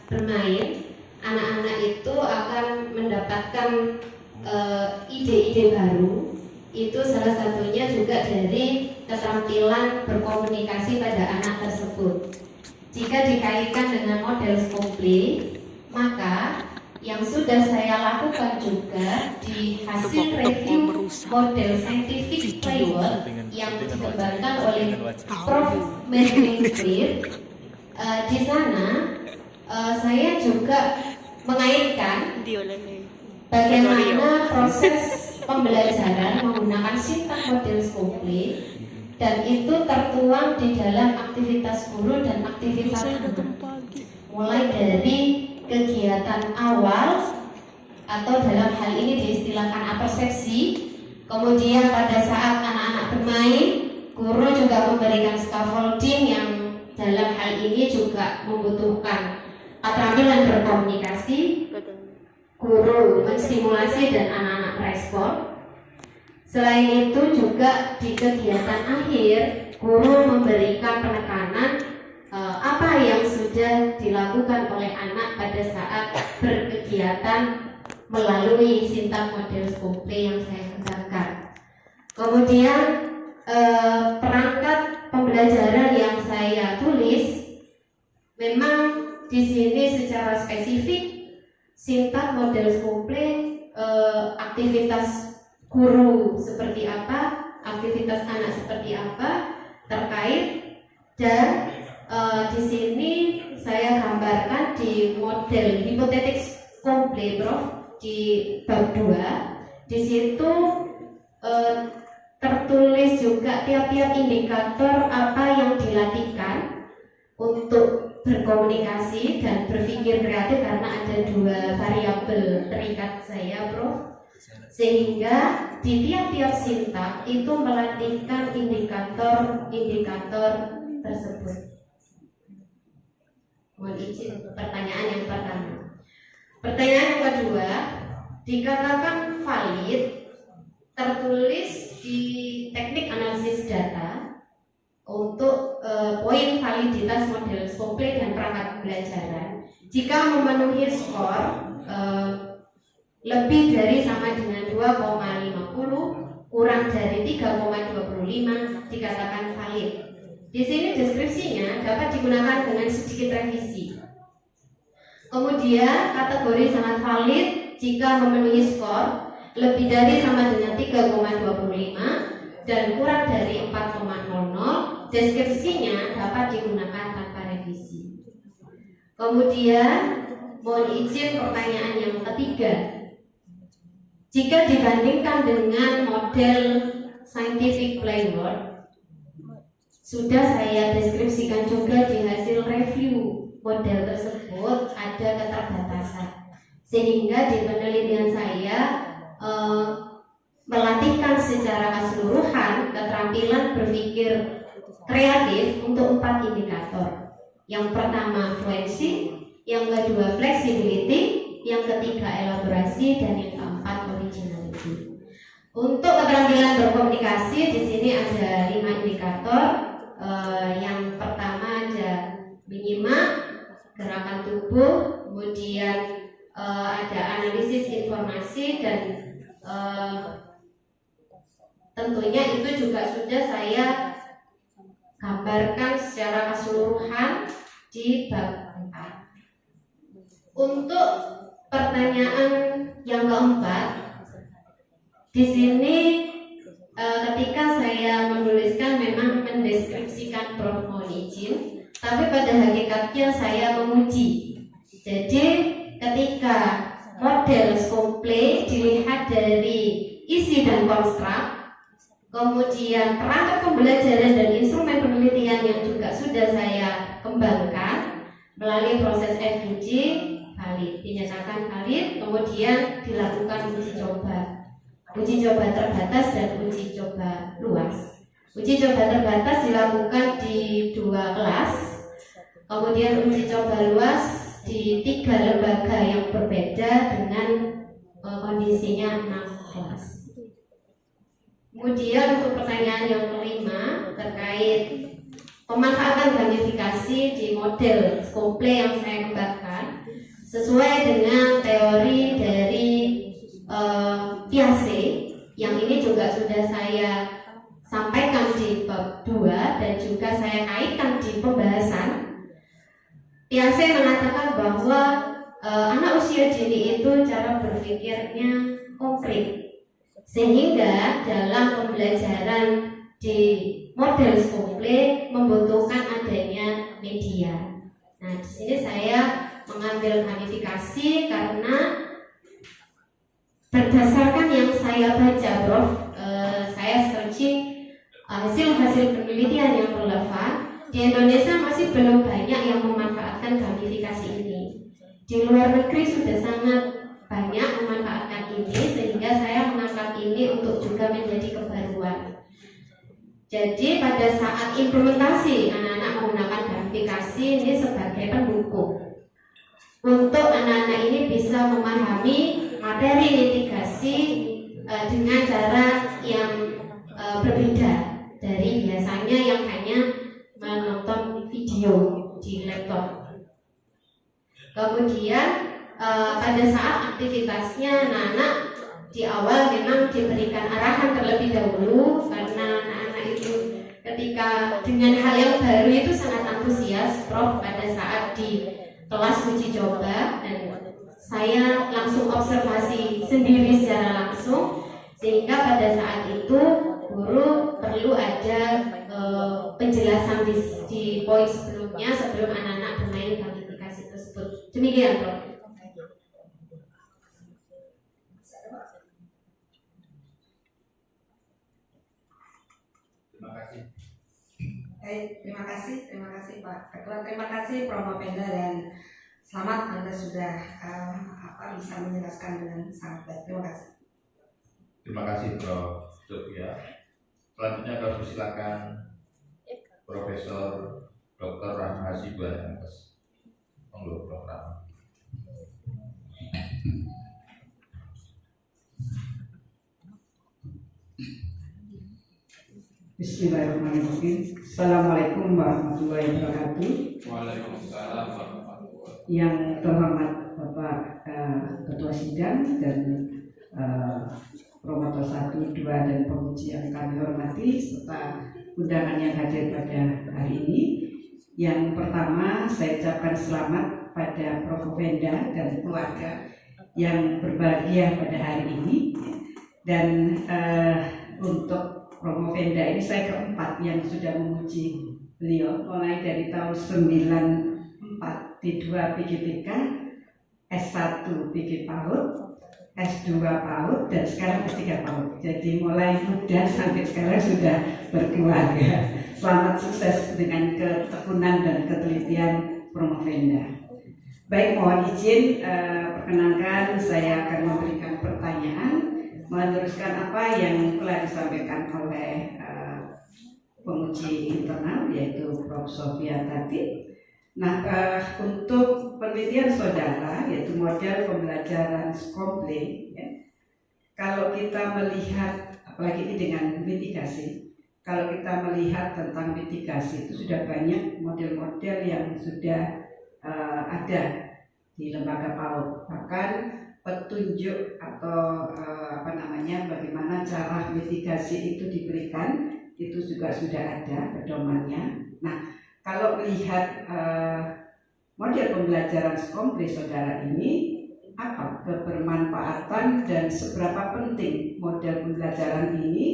bermain, anak-anak itu akan mendapatkan ide-ide baru. Itu salah satunya juga dari keterampilan berkomunikasi pada anak tersebut. Jika dikaitkan dengan model Scopely, maka yang sudah saya lakukan juga di hasil review model scientific framework yang dikembangkan oleh Prof. Merlin Clear. Di sana saya juga mengaitkan bagaimana proses pembelajaran menggunakan sintak model Scopely, dan itu tertuang di dalam aktivitas guru dan aktivitas anak, mulai dari kegiatan awal atau dalam hal ini diistilahkan apersepsi, kemudian pada saat anak-anak bermain, guru juga memberikan scaffolding yang dalam hal ini juga membutuhkan keterampilan berkomunikasi, guru menstimulasi dan anak-anak merespon. Selain itu juga di kegiatan akhir, guru memberikan penekanan apa yang sudah dilakukan oleh anak pada saat berkegiatan melalui sintak model Scopely yang saya kembangkan. Kemudian perangkat pembelajaran yang saya tulis memang di sini secara spesifik sintak model Scopely, aktivitas guru seperti apa, aktivitas anak seperti apa terkait, dan di sini saya gambarkan di model hipotetik Scopely, Prof, di bab 2. Di situ tertulis juga tiap-tiap indikator apa yang dilatihkan untuk berkomunikasi dan berpikir kreatif, karena ada 2 variabel terikat saya, Prof, sehingga di tiap-tiap sintak itu melatihkan indikator-indikator tersebut. Mohon izin untuk pertanyaan yang pertama. Pertanyaan yang kedua, dikatakan valid tertulis di teknik analisis data untuk poin validitas model Scopely dan perangkat pembelajaran jika memenuhi skor lebih dari sama dengan 2,50 kurang dari 3,25 dikatakan valid. Di sini deskripsinya dapat digunakan dengan sedikit revisi. Kemudian kategori sangat valid jika memenuhi skor lebih dari sama dengan 3,25 dan kurang dari 4,00. Deskripsinya dapat digunakan tanpa revisi. Kemudian mohon izin pertanyaan yang ketiga. Jika dibandingkan dengan model scientific framework, sudah saya deskripsikan juga di hasil review model tersebut ada keterbatasan, sehingga di penelitian saya melatihkan secara keseluruhan keterampilan berpikir kreatif untuk 4 indikator. Yang pertama fluency, yang kedua flexibility, yang ketiga elaborasi, dan yang keempat originality. Untuk keterampilan berkomunikasi di sini ada 5 indikator. Yang pertama ada menyimak, gerakan tubuh, kemudian ada analisis informasi, dan tentunya itu juga sudah saya gambarkan secara keseluruhan di bab 4. Untuk pertanyaan yang keempat, di sini ketika saya menuliskan memang mendeskripsikan Prof, mohon izin, tapi pada hakikatnya saya menguji. Jadi ketika model Scopely dilihat dari isi dan konstruk, kemudian perangkat pembelajaran dan instrumen penelitian yang juga sudah saya kembangkan melalui proses FUG, valid, dinyatakan valid, kemudian dilakukan uji coba. Uji coba terbatas dan uji coba luas. Uji coba terbatas dilakukan di 2 kelas, kemudian uji coba luas di 3 lembaga yang berbeda dengan kondisinya 6 kelas. Kemudian untuk pertanyaan yang kelima terkait pemanfaatan gamifikasi di model Scopely yang saya kembangkan, sesuai dengan teori dari Piaget, yang ini juga sudah saya sampaikan di bab 2 dan juga saya kaitkan di pembahasan. Piaget mengatakan bahwa anak usia dini itu cara berpikirnya konkret, sehingga dalam pembelajaran di model Scopely membutuhkan adanya media. Nah, di sini saya mengambil gamifikasi karena berdasarkan yang saya baca, Prof, saya searching hasil-hasil penelitian yang relevan. Di Indonesia masih belum banyak yang memanfaatkan gamifikasi ini. Di luar negeri sudah sangat banyak memanfaatkan ini, sehingga saya mengangkat ini untuk juga menjadi kebaruan. Jadi pada saat implementasi anak-anak menggunakan gamifikasi ini sebagai pendukung untuk anak-anak ini bisa memahami materi mitigasi dengan cara yang berbeda dari biasanya yang hanya menonton video di laptop. Kemudian pada saat aktivitasnya anak-anak di awal memang diberikan arahan terlebih dahulu, karena anak-anak itu ketika dengan hal yang baru itu sangat antusias, Prof, pada saat di kelas uji coba, dan saya langsung observasi sendiri secara langsung, sehingga pada saat itu guru perlu ada penjelasan di poin sebelumnya sebelum anak-anak bermain gamifikasi tersebut. Demikian, Prof. Terima kasih Pak Ketua, terima kasih Prof. Mopenda, dan selamat Anda sudah bisa menjelaskan dengan sangat baik. Terima kasih. Terima kasih Prof. Sofia. Selanjutnya kami persilakan Profesor Dr. Rahma Hasibuan MS. Monggo Prof. Rahma. Bismillahirrahmanirrahim. Assalamualaikum warahmatullahi wabarakatuh. Waalaikumsalam warahmatullahi. Yang terhormat Bapak Ketua Sidang dan Promotor 1, 2 dan penguji yang kami hormati, serta undangan yang hadir pada hari ini. Yang pertama, saya ucapkan selamat pada Prof. Venda dan keluarga yang berbahagia pada hari ini. Dan untuk Prof. Venda ini saya keempat yang sudah memuji beliau, mulai dari tahun 94 di 2 PGTK, S1 PG PAUD, S2 PAUD, dan sekarang S3 PAUD. Jadi mulai muda sampai sekarang sudah berkeluarga. Selamat sukses dengan ketekunan dan ketelitian Prof. Venda. Baik, mohon izin perkenankan saya akan memberikan pertanyaan meneruskan apa yang telah disampaikan oleh penguji internal, yaitu Prof. Sofia tadi. Nah, untuk penelitian saudara, yaitu model pembelajaran Scopely, ya, kalau kita melihat, apalagi ini dengan mitigasi, kalau kita melihat tentang mitigasi itu sudah banyak model-model yang sudah ada di lembaga PAUD. Bahkan petunjuk atau bagaimana cara mitigasi itu diberikan itu juga sudah ada pedomannya. Nah, kalau melihat model pembelajaran Scopely saudara ini, apa kebermanfaatan dan seberapa penting model pembelajaran ini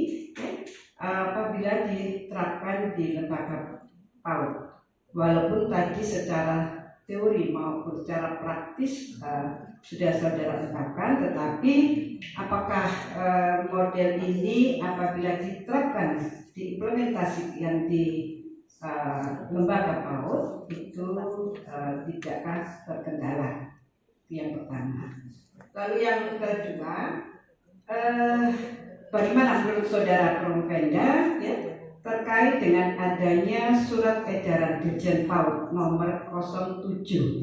apabila diterapkan di lembaga PAUD? Walaupun tadi secara teori maupun secara praktis sudah saudara tetapkan, tetapi apakah model ini apabila diterapkan, diimplementasikan di lembaga PAUD itu tidakkah terkendala? Itu yang pertama. Lalu yang kedua, bagaimana menurut saudara Prof. Venda, ya, terkait dengan adanya surat edaran Dirjen PAUD nomor 0759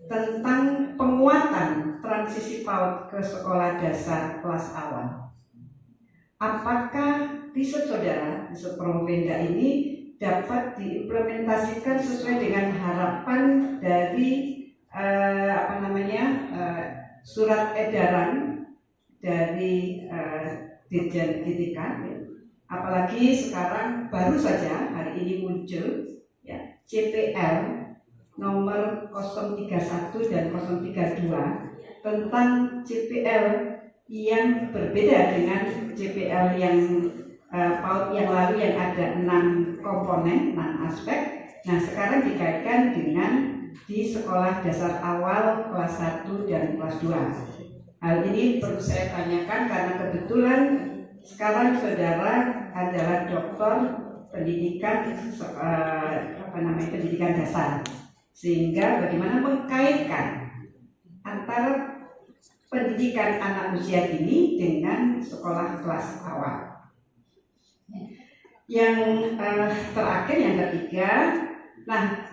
tentang penguatan transisi PAUD ke sekolah dasar kelas awal. Apakah riset saudara, riset Prof. Venda ini dapat diimplementasikan sesuai dengan harapan dari surat edaran dari Dirjen Pendidikan, ya. Apalagi sekarang baru saja hari ini muncul ya, CPL nomor 031 dan 032 tentang CPL yang berbeda dengan CPL yang PAUD yang lalu yang ada 6 komponen, 6 aspek. Nah, sekarang dikaitkan dengan di sekolah dasar awal kelas 1 dan kelas 2. Hal ini perlu saya tanyakan karena kebetulan sekarang saudara adalah doktor pendidikan pendidikan dasar, sehingga bagaimana mengkaitkan antara pendidikan anak usia dini dengan sekolah kelas awal. Yang terakhir, yang ketiga, nah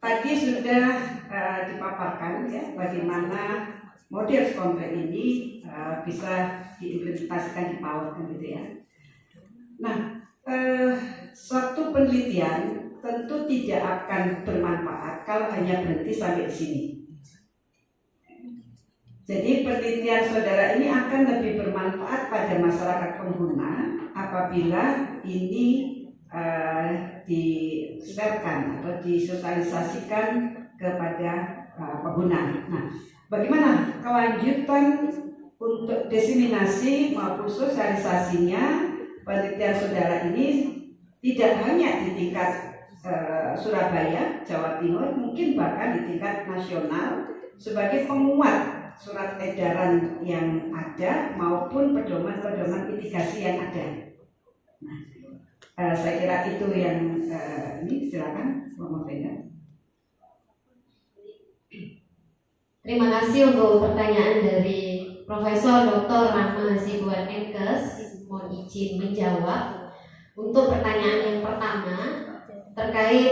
tadi sudah dipaparkan ya bagaimana model sekolah ini bisa diimplementasikan di PAUD gitu ya. Nah, suatu penelitian tentu tidak akan bermanfaat kalau hanya berhenti sampai di sini. Jadi penelitian saudara ini akan lebih bermanfaat pada masyarakat pengguna apabila ini di-sharekan atau disosialisasikan kepada pengguna. Nah, bagaimana kelanjutan untuk diseminasi maupun sosialisasinya penelitian saudara ini tidak hanya di tingkat Surabaya, Jawa Timur, mungkin bahkan di tingkat nasional sebagai penguat surat edaran yang ada maupun pedoman-pedoman mitigasi yang ada. Nah, saya kira itu yang ini, silakan Mama Venda. Terima kasih untuk pertanyaan dari Profesor Dr. Rahma Hasibuan Menkes. Mohon izin menjawab. Untuk pertanyaan yang pertama terkait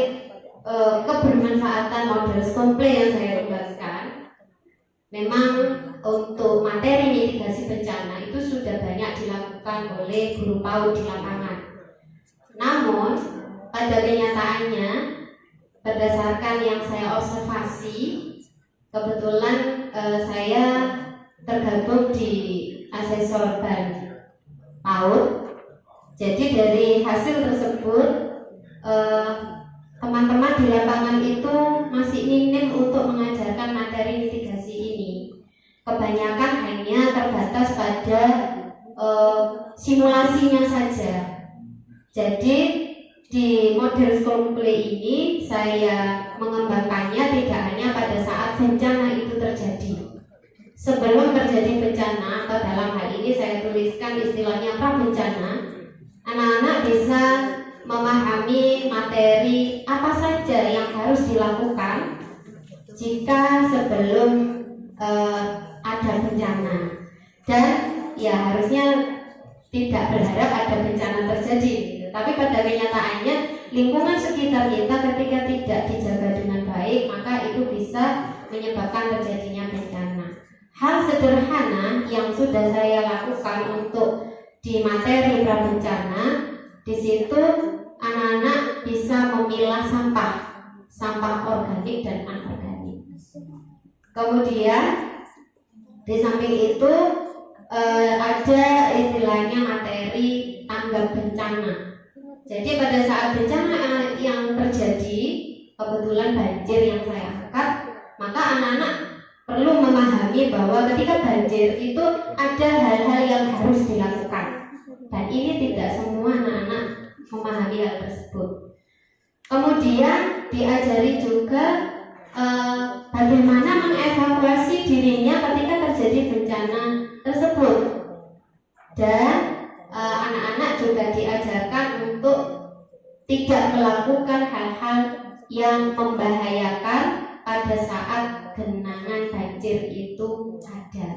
kebermanfaatan model SCOMPLE yang saya tugaskan. Memang untuk materi mitigasi bencana itu sudah banyak dilakukan oleh guru PAUD di lapangan. Namun pada kenyataannya berdasarkan yang saya observasi, kebetulan saya tergabung di asesor ban PAUD. Jadi dari hasil tersebut teman-teman di lapangan itu masih minim untuk mengajarkan materi mitigasi ini. Kebanyakan hanya terbatas pada simulasinya saja. Jadi di model SCOMPLE ini saya mengembangkannya tidak hanya pada saat bencana itu terjadi. Sebelum terjadi bencana, atau dalam hal ini saya tuliskan istilahnya prabencana, anak-anak bisa memahami materi apa saja yang harus dilakukan jika sebelum ada bencana, dan ya harusnya tidak berharap ada bencana terjadi. Tapi pada kenyataannya lingkungan sekitar kita ketika tidak dijaga dengan baik, maka itu bisa menyebabkan terjadinya bencana. Hal sederhana yang sudah saya lakukan untuk di materi prabencana, di situ anak-anak bisa memilah sampah organik dan anorganik. Kemudian di samping itu ada istilahnya materi tanggap bencana. Jadi pada saat bencana yang terjadi, kebetulan banjir yang saya angkat, maka anak-anak perlu memahami bahwa ketika banjir itu ada hal-hal yang harus dilakukan, dan ini tidak semua anak-anak memahami hal tersebut. Kemudian diajari juga bagaimana mengevakuasi dirinya ketika terjadi bencana tersebut, dan anak-anak juga diajarkan untuk tidak melakukan hal-hal yang membahayakan pada saat genangan banjir itu ada.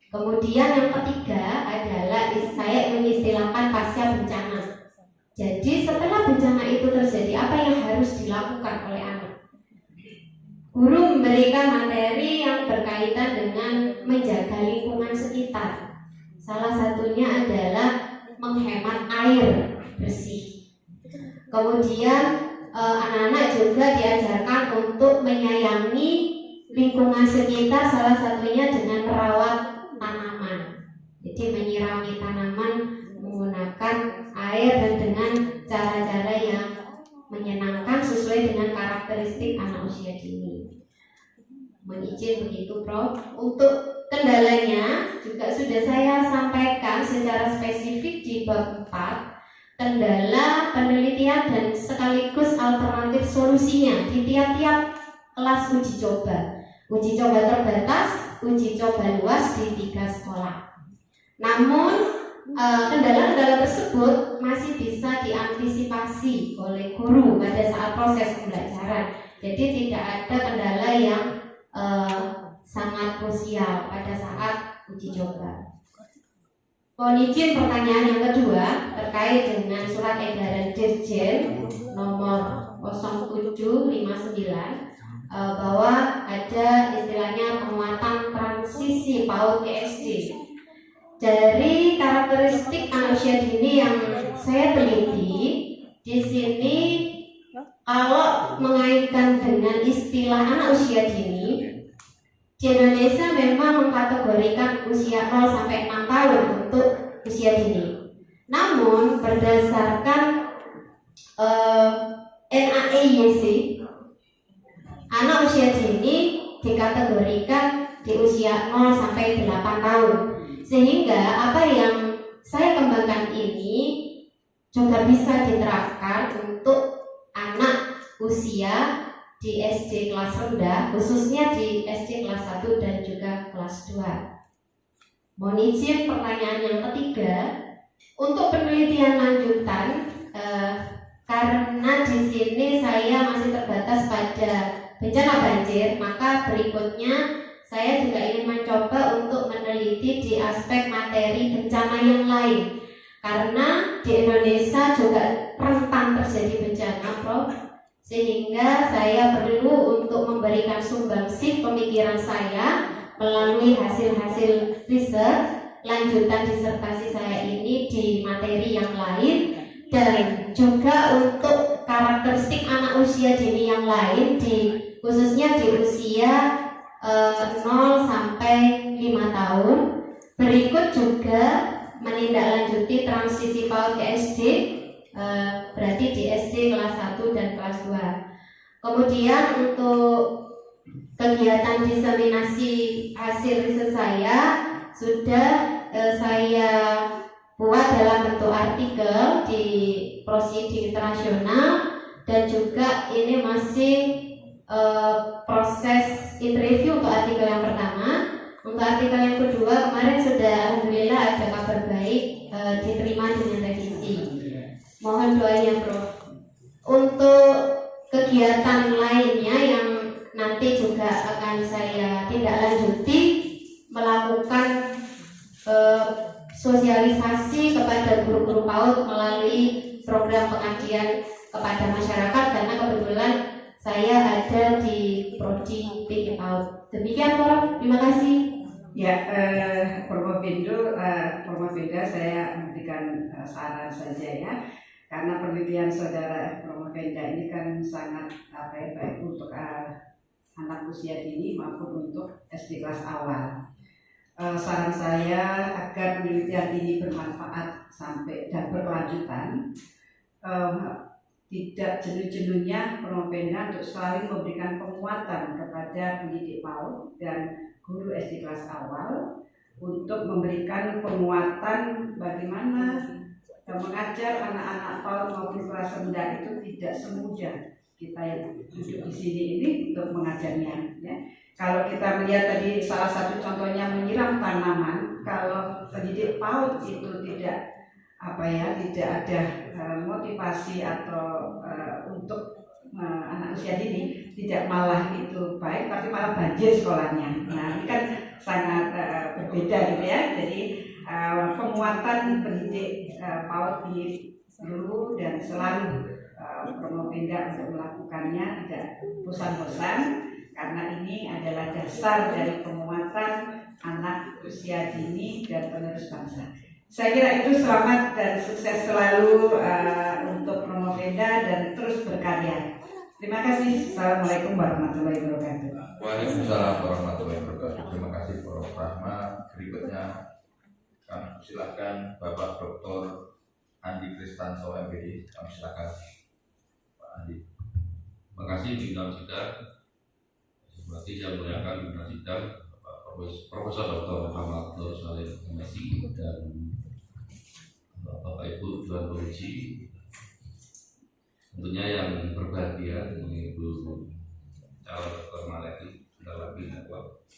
Kemudian yang ketiga adalah saya mengistilahkan pasca bencana. Jadi setelah bencana itu terjadi, apa yang harus dilakukan oleh anak? Guru memberikan materi yang berkaitan dengan menjaga lingkungan sekitar. Salah satunya adalah menghemat air bersih. Kemudian anak-anak juga diajarkan untuk menyayangi lingkungan sekitar, salah satunya dengan merawat tanaman. Jadi menyirami tanaman menggunakan air dan dengan cara-cara yang menyenangkan sesuai dengan karakteristik anak usia dini. Mohon izin begitu, Prof. Untuk kendalanya juga sudah saya sampaikan secara spesifik di bab 4, kendala, penelitian dan sekaligus alternatif solusinya di tiap-tiap kelas uji coba. Uji coba terbatas, uji coba luas di 3 sekolah. Namun kendala-kendala tersebut masih bisa diantisipasi oleh guru pada saat proses pembelajaran. Jadi tidak ada kendala yang sangat krusial pada saat uji coba. Mohon izin pertanyaan yang kedua terkait dengan surat edaran Dirjen nomor 0759 bahwa ada istilahnya penguatan transisi PAUD ke SD. Dari karakteristik anak usia dini yang saya teliti, di sini kalau mengaitkan dengan istilah anak usia dini, di Indonesia memang mengkategorikan usia 0 sampai 6 tahun untuk usia dini. Namun berdasarkan NAEYC, anak usia dini dikategorikan di usia 0 sampai 8 tahun. Sehingga apa yang saya kembangkan ini juga bisa diterapkan untuk anak usia di SD kelas rendah, khususnya di SD kelas 1 dan juga kelas 2. Mohon izin pertanyaan yang ketiga, untuk penelitian lanjutan, karena di sini saya masih terbatas pada bencana banjir, maka berikutnya saya juga ingin mencoba untuk meneliti di aspek materi bencana yang lain. Karena di Indonesia juga rentan terjadi bencana, Prof. Sehingga saya perlu untuk memberikan sumbangsih pemikiran saya melalui hasil-hasil riset lanjutan disertasi saya ini di materi yang lain, dan juga untuk karakteristik anak usia dini yang lain khususnya di usia 0 sampai 5 tahun. Berikut juga menindaklanjuti transisi PAUD ke SD, berarti di SD kelas 1 dan kelas 2. Kemudian untuk kegiatan diseminasi hasil riset saya sudah saya buat dalam bentuk artikel di Proceeding Internasional, dan juga ini masih proses interview untuk artikel yang pertama. Untuk artikel yang kedua kemarin sudah alhamdulillah ada kabar baik, diterima dengan revisi. Mohon doanya, Prof. Untuk kegiatan lainnya yang nanti juga akan saya tindak lanjuti, melakukan sosialisasi kepada guru-guru PAUD melalui program pengajian kepada masyarakat, karena kebetulan saya ada di Prodi PG PAUD. Demikian, Prof. Terima kasih. Ya, Promopenda saya memberikan saran saja ya, karena penelitian saudara Promopenda ini kan sangat baik untuk anak usia dini maupun untuk SD kelas awal. Saran saya agar penelitian ini bermanfaat sampai dan berkelanjutan, tidak jenuh-jenuhnya Promopenda untuk selalu memberikan penguatan kepada pendidik PAUD dan guru SD kelas awal untuk memberikan penguatan bagaimana mengajar anak-anak PAUD maupun kelas rendah itu tidak semudah kita yang duduk di sini ini untuk mengajarnya. Ya. Kalau kita melihat tadi salah satu contohnya menyiram tanaman, kalau pendidik PAUD itu tidak ada motivasi atau untuk anak usia dini, tidak malah itu baik, tapi malah banjir sekolahnya. Nah, ini kan sangat berbeda gitu ya. Jadi penguatan pendidik PAUD di dulu dan selalu Promopenda untuk melakukannya tidak bosan-bosan, karena ini adalah dasar dari penguatan anak usia dini dan penerus bangsa. Saya kira itu. Selamat dan sukses selalu untuk Promopenda dan terus berkarya. Terima kasih. Assalamualaikum warahmatullahi wabarakatuh. Waalaikumsalam warahmatullahi wabarakatuh. Terima kasih Prof. Rahma. Berikutnya kami silakan Bapak Dr. Andi Kristanto MPD. Kami silakan Pak Andi. Terima kasih pimpinan sidang. Seperti yang muliakan pimpinan sidang Profesor Dr. Muhammad Nur Salim MSI dan Bapak Ibu Tuan Polisi. Tentunya yang berbahagia Ibu calon Dr. Maleki sudah lagi network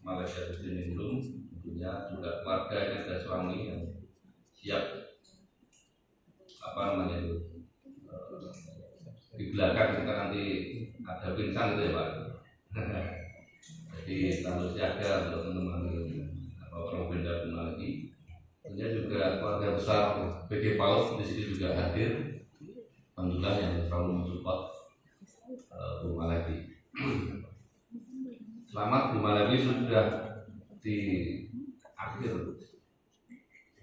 Malaysia Ningrum, tentunya juga keluarganya dan suami yang siap di belakang kita nanti ada pingsan itu ya Pak. Jadi harus jaga untuk menemani Prof. Benda Maleki. Tentunya juga keluarga besar PD PAUD di sini juga hadir. Alhamdulillah yang selalu mensupport Bu Maleki. Selamat Bu Maleki sudah di akhir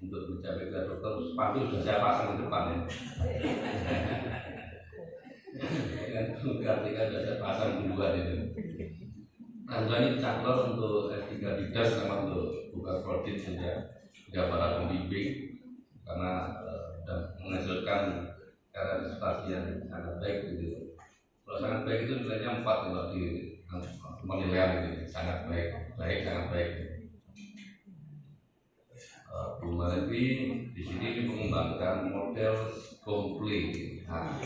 untuk mencapai gelar dokter. Sepatu sudah saya pasang di depan ya. Artinya sudah saya pasang duluan itu. Nah, ini caklor untuk S3 di DAS sama untuk buka kredit juga para pembimbing karena sudah menghasilkan karena disertasi yang sangat baik gitu. Kalau sangat baik itu nilainya 4 kalau di penilaian ini sangat baik, sangat baik. Bu Maleki di sini mengembangkan model komplain. Nah,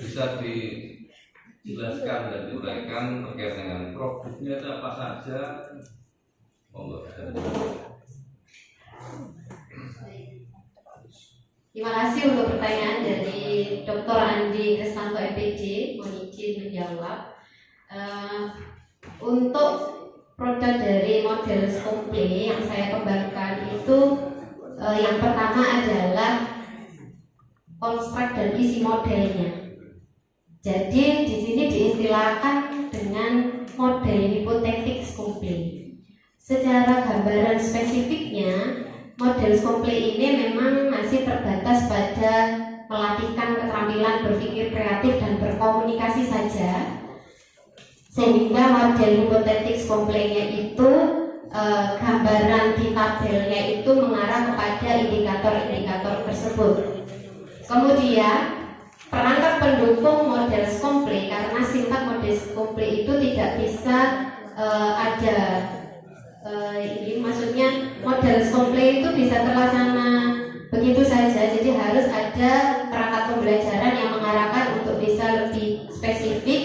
bisa dijelaskan dan diuraikan terkait dengan produknya itu apa saja? Monggo. Terima kasih untuk pertanyaan dari Dr. Andi Kristanto MPD. Mohon izin menjawab. Untuk produk dari model komplain yang saya kembangkan itu yang pertama adalah konstruk dan isi modelnya. Jadi di sini diistilahkan dengan model hipotetik komplain. Secara gambaran spesifiknya, model komplain ini memang masih terbatas pada melatihkan keterampilan berpikir kreatif dan berkomunikasi saja, sehingga model hipotetik komplainnya itu gambaran di tabelnya itu mengarah kepada indikator-indikator tersebut. Kemudian perangkat pendukung model komplain, karena singkat model komplain itu tidak bisa ada ini maksudnya model komplain itu bisa terlaksana begitu saja, jadi harus ada perangkat pembelajaran yang mengarahkan untuk bisa lebih spesifik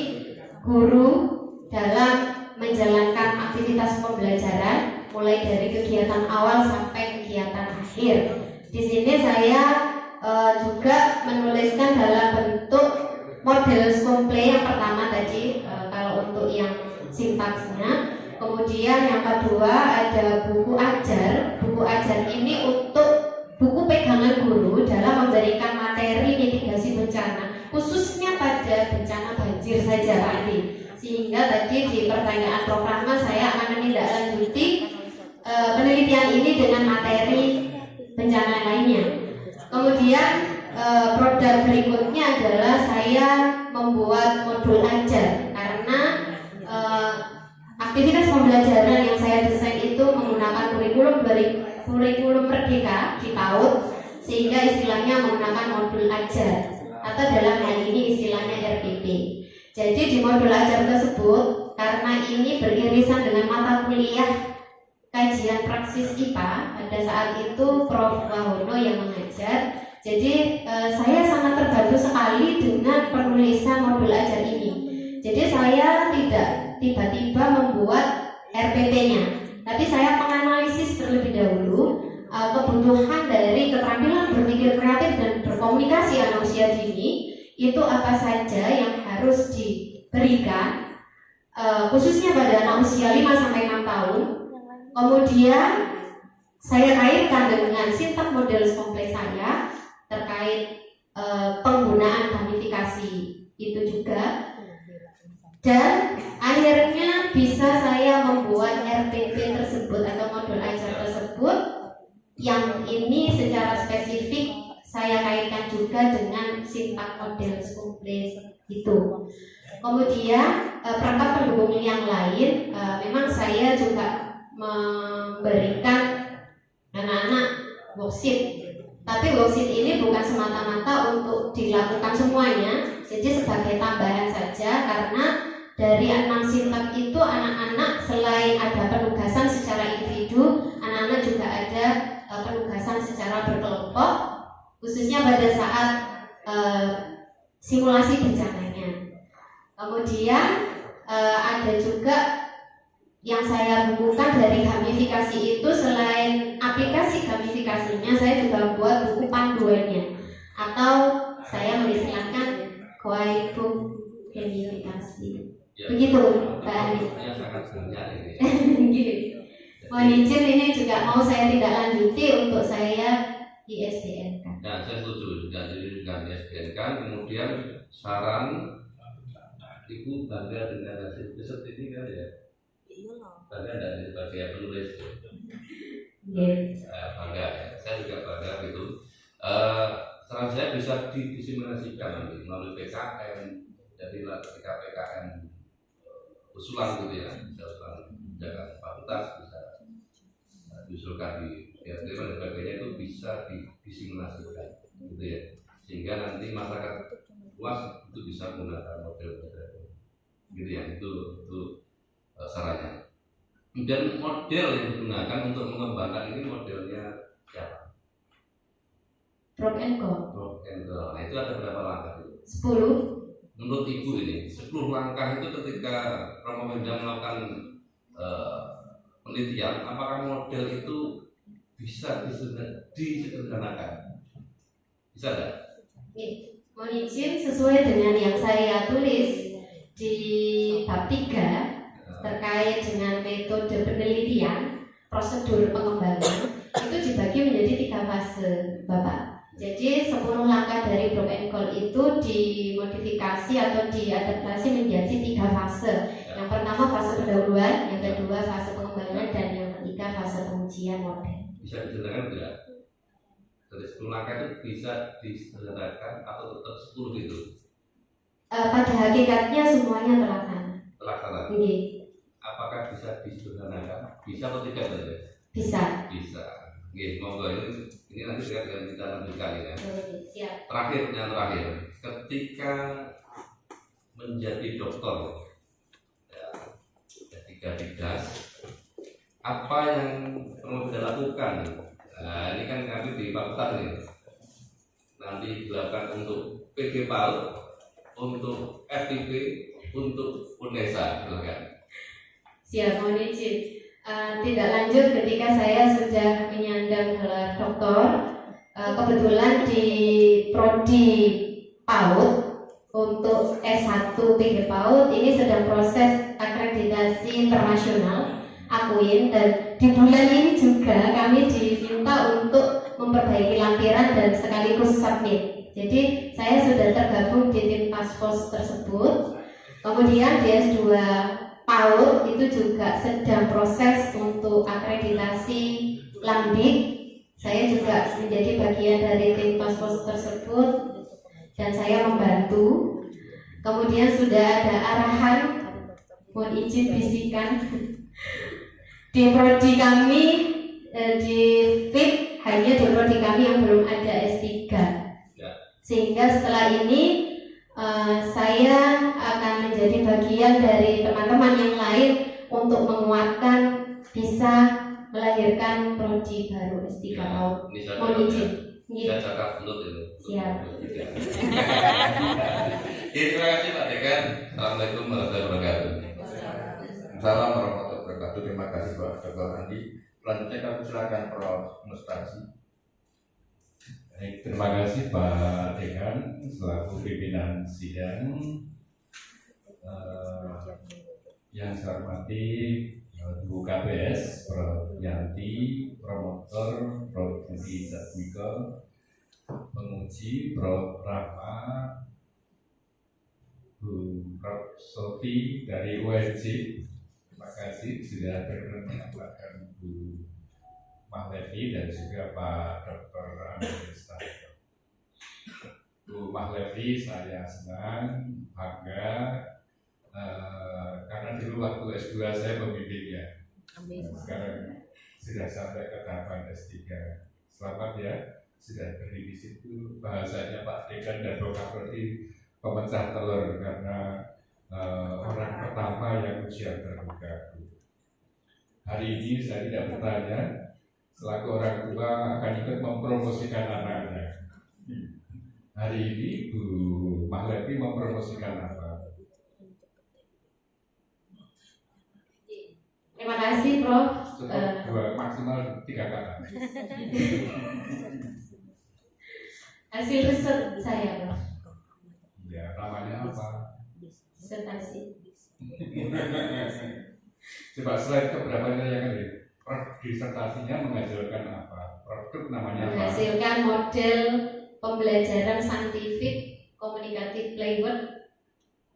guru dalam menjalankan aktivitas pembelajaran mulai dari kegiatan awal sampai kegiatan akhir. Di sini saya juga menuliskan dalam bentuk model komplain yang pertama tadi kalau untuk yang sintaksnya. Kemudian yang kedua ada buku ajar. Buku ajar ini untuk buku pegangan guru dalam memberikan materi mitigasi bencana, khususnya pada bencana banjir saja Pak Andi. Sehingga tadi di pertanyaan Prof. Rahma saya akan menindaklanjuti penelitian ini dengan materi bencana lainnya. Kemudian produk berikutnya adalah saya membuat modul ajar karena aktivitas pembelajaran yang saya desain itu menggunakan kurikulum merdeka di PAUD, sehingga istilahnya menggunakan modul ajar atau dalam hal ini istilahnya RPP. Jadi di modul ajar tersebut, karena ini beririsan dengan mata kuliah kajian praksis IPA, pada saat itu Prof. Wahono yang mengajar. Jadi saya sangat terbantu sekali dengan penulisan modul ajar ini. Jadi saya tidak tiba-tiba membuat RPP-nya, tapi saya menganalisis terlebih dahulu kebutuhan dari keterampilan berpikir kreatif dan berkomunikasi anak usia dini itu apa saja yang harus diberikan, khususnya pada anak usia 5-6 tahun. Kemudian saya kaitkan dengan sintak model kompleks saya terkait penggunaan gamifikasi itu juga. Dan akhirnya bisa saya membuat RPP tersebut atau modul ajar tersebut yang ini secara spesifik saya kaitkan juga dengan sintak model kompleks itu. Kemudian perangkat pendukung yang lain, memang saya juga memberikan anak-anak worksheet. Tapi worksheet ini bukan semata-mata untuk dilakukan semuanya, jadi sebagai tambahan saja, karena dari 6 sintak itu anak-anak selain ada penugasan secara individu, anak-anak juga ada penugasan secara berkelompok, khususnya pada saat simulasi bencananya. Kemudian ada juga yang saya bukukan dari gamifikasi itu, selain aplikasi gamifikasinya, saya juga buat buku panduannya, atau saya mengistilahkan guidebook gamifikasi. Begitu, Mbak Andi. Mohon izin, ini juga mau saya tidak lanjuti untuk saya ISDN kan. Nah, saya setuju dengan ISDN kan. Kemudian saran ibu bangga dengan hasil riset ini kan ya? Bangga dari sebagai penulis. Bangga ya. Saya juga bangga gitu. Saran saya bisa didiseminasikan nanti melalui PKM, jadi ketika PKM usulan gitu ya, bisa usulan menjaga fakultas, bisa diusulkan di ISDN dan sebagainya, itu bisa didiseminasikan gitu ya, sehingga nanti masyarakat luas itu bisa menggunakan model-model gitu ya, itu sarannya. Dan model yang digunakan untuk mengembangkan ini modelnya siapa? Drop and go. Nah, itu ada berapa langkah itu? 10. Menurut ibu ini 10 langkah itu ketika Romo Pemda melakukan penelitian, apakah model itu bisa disederhanakan? Bisa tidak? Mohon izin, sesuai dengan yang saya tulis di bab 3 terkait dengan metode penelitian, prosedur pengembangan, itu dibagi menjadi 3 fase, Bapak. Jadi 10 langkah dari drop and call itu dimodifikasi atau diadaptasi menjadi 3 fase. Yang pertama fase pendahuluan, yang kedua fase pengembangan, dan yang ketiga fase pengujian model. Bisa disederhanakan tidak? Dari 10 langkah itu bisa disederhanakan atau tetap 10 gitu? Pada hakikatnya semuanya terlaksana. Oke. Apakah bisa disederhanakan? Bisa atau tidak? Bisa. Bisa. Oke, monggo ini nanti kita lanjutkan ya. Siap. Yang terakhir, ketika menjadi dokter, ya, ketika digas, apa yang perlu kita lakukan? Nah, ini kan kami di fakultas nih. Nanti dilakukan untuk PG PAUD, untuk FIP, untuk UNESA, silakan. Siap, mohon izin. Tidak lanjut ketika saya sudah menyandang gelar doktor. Kebetulan di prodi PAUD untuk S1 PG PAUD ini sedang proses akreditasi internasional akuin, dan di bulan ini juga kami diminta untuk memperbaiki lampiran dan sekaligus submit. Jadi saya sudah tergabung di tim task force tersebut. Kemudian di S2 PAUD itu juga sedang proses untuk akreditasi Lambik. Saya juga menjadi bagian dari tim task force tersebut dan saya membantu. Kemudian sudah ada arahan, mohon izin bisikan, di prodi kami di FIP hanya di prodi kami yang belum ada S3. Sehingga setelah ini saya akan menjadi bagian dari teman-teman yang lain untuk menguatkan bisa melahirkan prodi baru S3 PAUD. Mohon izin. Saya cakap dulu ini. Siap. Terima kasih Pak Dekan. Assalamualaikum warahmatullahi wabarakatuh. Salam warahmatullahi wabarakatuh. Terima kasih Pak Dr. Andi. Selanjutnya kami silakan Prof. Mustasi. Baik, terima kasih Pak Dekan selaku pimpinan sidang. Yang saya hormati Bu KPS, Prof. Yanti, promotor, Prof. Budi Satmiko, penguji, Prof. Rahma, Bu Prof. Sofi dari UNJ. Terima kasih sudah berkenan menyampaikan Bu Mahlevi dan juga Pak Dr. Andrista. Bu Mahlevi, saya senang, bangga karena dulu waktu S2 saya pembimbingnya. Sekarang sudah sampai ke tahapan S3. Selamat ya, sudah beri di situ. Bahasanya Pak Dekan dan Bro Kapolri pemecah telur karena orang pertama yang ujian terbuka. Hari ini saya tidak bertanya, selaku orang tua akan ikut mempromosikan anaknya. Hari ini Bu Mahlevi mempromosikan apa? Terima kasih Prof. Cukup maksimal 3 kata. Hasil riset saya Prof. Ya, namanya apa? Disertasi. Coba slide keberapa yang kali? Disertasinya menghasilkan apa? Produk namanya apa? Menghasilkan model pembelajaran saintifik komunikatif playword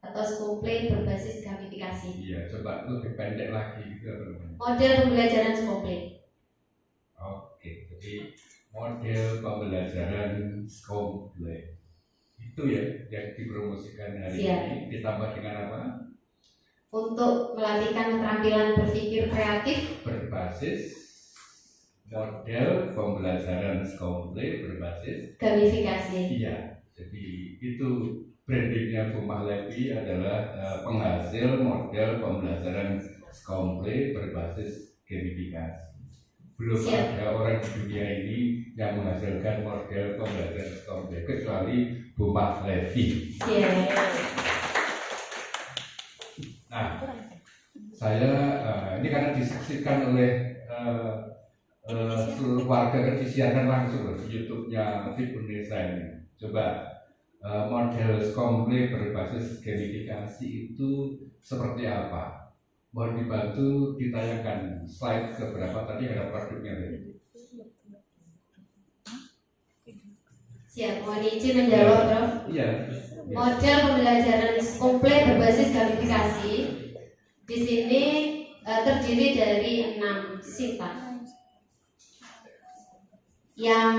atau Scopely berbasis gamifikasi. Iya, coba lebih pendek lagi gitu. Model pembelajaran Scopely. Oke, jadi model pembelajaran Scopely itu ya yang dipromosikan hari Siap. ini, ditambah dengan apa? Untuk melatihkan keterampilan berpikir kreatif Berbasis model pembelajaran Scopely berbasis gamifikasi. iya. Jadi itu brandingnya Bu Mahlevi adalah penghasil model pembelajaran Scopely berbasis gamifikasi. Belum Siap. ada orang di dunia ini yang menghasilkan model pembelajaran Scopely kecuali Bu Mahlevi. Siap. Nah, saya ini karena disaksikan oleh seluruh warga disiarkan langsung loh di YouTube-nya VIP Indonesia ini. Coba model Scopely berbasis gamifikasi itu seperti apa? Mohon dibantu ditayangkan slide keberapa tadi ada produknya tadi. Siap. Mohon izin menjawab Prof. Iya. Model pembelajaran Scopely berbasis gamifikasi di sini terdiri dari 6 sifat. Yang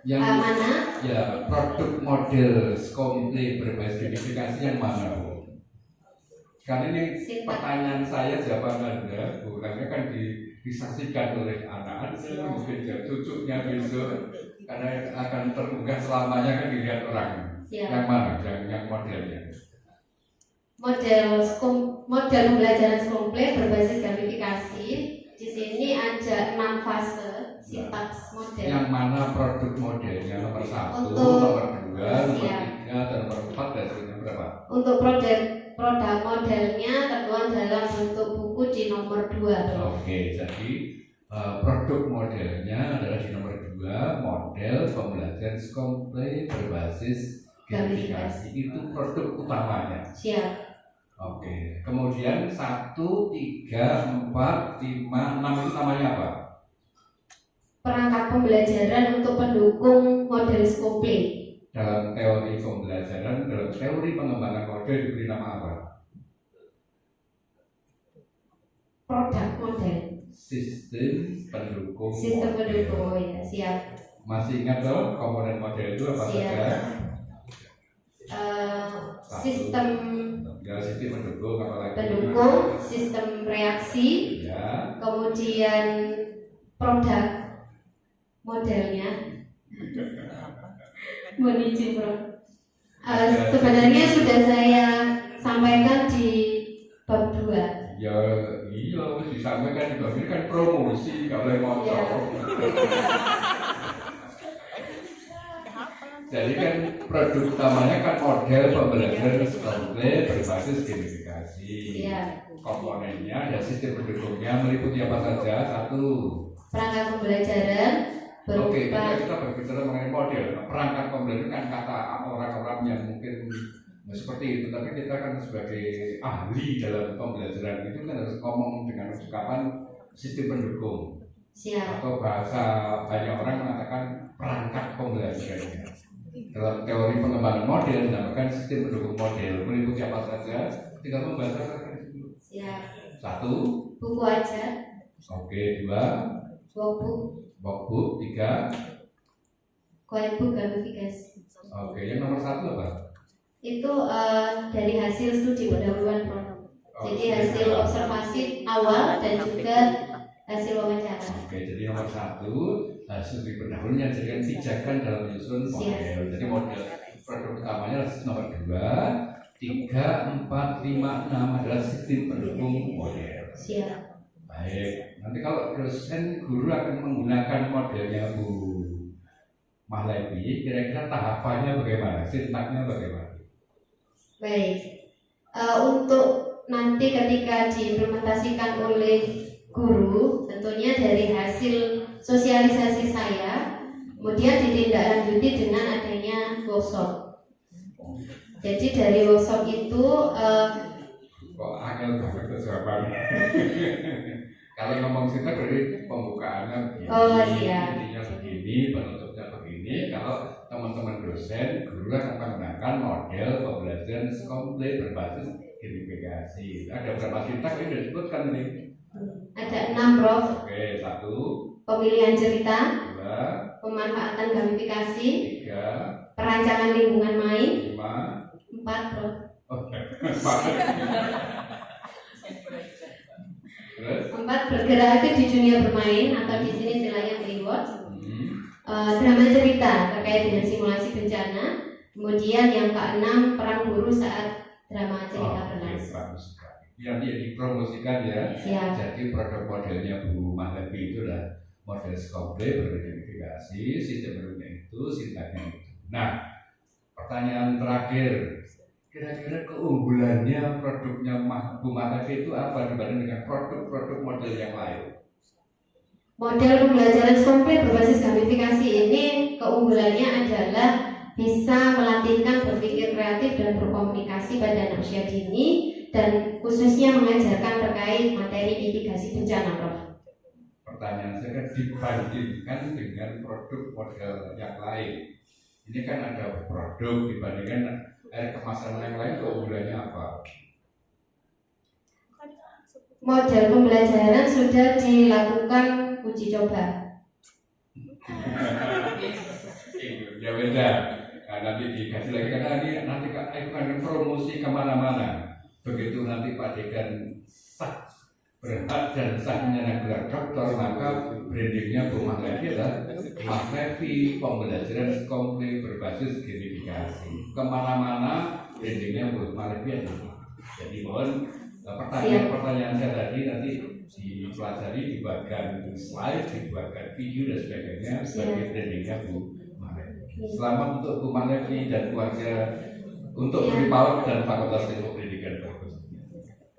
mana? Ya, produk model Scopely berbasis gamifikasi yang mana, Bu? Karena ini pertanyaan saya jawaban Anda, bukannya kan disaksikan oleh anak-anak, mungkin cucunya besok, karena akan terbuka selamanya kan dilihat orang. Siap. Yang mana? Yang modelnya? Model pembelajaran Scopely berbasis gamifikasi di sini ada 6 fase sintaks model. Yang mana produk modelnya? Nomor 1, Untuk- nomor 2, nomor Siap. 3, dan nomor 4 dan seterusnya berapa? Untuk produk modelnya tertuang dalam bentuk buku di nomor 2. Oke, jadi produk modelnya adalah di nomor 2, model pembelajaran Scopely berbasis gamifikasi. Itu produk utamanya. Siap. Oke, kemudian 1, 3, 4, 5, 6 itu namanya apa? Perangkat pembelajaran untuk pendukung model Scopely. Dalam teori pembelajaran, dalam teori pengembangan model diberi nama apa? Produk model. Sistem pendukung Sistem model. pendukung, oh ya, siap. Masih ingat dong komponen model itu apa Siap. saja? Sistem Ya, sistem pendukung apa lagi? pendukung, sistem reaksi, Ya, kemudian produk modelnya. Mohon izin, Bro. Sebenarnya sudah saya sampaikan di bab 2. ya iya, harus disampaikan juga. Ini kan promosi, nggak boleh motor. Ya. Jadi kan produk utamanya kan model pembelajaran Scopely berbasis gamifikasi. Siap. Komponennya ya sistem pendukungnya meliputi apa saja? 1. Perangkat pembelajaran Oke, berupa kita berbicara mengenai model. Perangkat pembelajaran kan kata orang-orang yang mungkin seperti itu, tapi kita kan sebagai ahli dalam pembelajaran itu kan harus ngomong dengan ungkapan sistem pendukung. siap. Atau bahasa banyak orang mengatakan perangkat pembelajaran. Dalam teori pengembangan model dinamakan sistem pendukung model, meliputi apa saja? Tinggal membaca dulu. Siap. 1, Buku aja, oke, 2, workbook, workbook, 3, guidebook gamifikasi. oke, yang nomor 1 apa? itu dari hasil studi pendahuluan Prof. Jadi hasil observasi awal dan juga hasil wawancara. Oke, jadi nomor 1 hasil di pendahulunya jadikan pijakan dalam menyusun model. Jadi model produk utamanya nomor 2, 3, 4, 5, 6 adalah sistem pendukung model. Siap. Baik, nanti kalau dosen guru akan menggunakan modelnya Bu Mahlevi, kira-kira tahapannya bagaimana, sintaknya bagaimana? Baik. Untuk nanti ketika diimplementasikan oleh guru, tentunya dari hasil sosialisasi saya, kemudian ditindaklanjuti dengan adanya workshop. Jadi dari workshop itu Kok angel banget tuh jawabannya. Kalau ngomong sintak berarti pembukaannya begini, siap. intinya begini, penutupnya begini. Kalau teman-teman dosen, guru akan menggunakan model pembelajaran komplit berbasis gamifikasi. Ada berapa sintak yang sudah disebutkan ini? ada 6 Prof. Oke, 1, Pemilihan cerita, 2, pemanfaatan gamifikasi, 3, perancangan lingkungan main, 5. 4 Prof. Terus? 4 bergerak aktif di dunia bermain atau di sini istilahnya reward. Drama cerita terkait dengan simulasi bencana. Kemudian yang ke-6 peran guru saat drama cerita berlangsung. Bagus sekali. Yang dia dipromosikan ya. Siap. Jadi produk modelnya Bu Mahlevi itu adalah model komplit berverifikasi, sistem pendukungnya itu, sintaknya itu. Nah, pertanyaan terakhir, kira-kira keunggulannya produknya Bu Mahlevi itu apa dibanding dengan produk-produk model yang lain? Model pembelajaran komplit berbasis gamifikasi ini keunggulannya adalah bisa melatihkan berpikir kreatif dan berkomunikasi pada anak usia dini dan khususnya mengajarkan terkait materi mitigasi bencana, Prof. Pertanyaan saya kan dibandingkan dengan produk model yang lain. Ini kan ada produk dibandingkan air kemasan yang lain, keunggulannya apa? Model pembelajaran sudah dilakukan uji coba. Ya beda. Nah, nanti dikasih lagi karena ini nanti akan promosi kemana-mana. Begitu nanti Pak Dekan sah berhak dan sah menyandang gelar doktor, maka brandingnya Bu Mahlevi adalah Mahlevi pembelajaran komplit berbasis gamifikasi. Kemana-mana brandingnya Bu Mahlevi adalah. Jadi mohon pertanyaan-pertanyaan saya tadi nanti dipelajari, dibuatkan slide, dibuatkan video dan sebagainya sebagai brandingnya Bu Mahlevi. Selamat untuk Bu Mahlevi dan keluarga, untuk Pripaut dan Fakultas Ilmu Pendidikan Fakultas.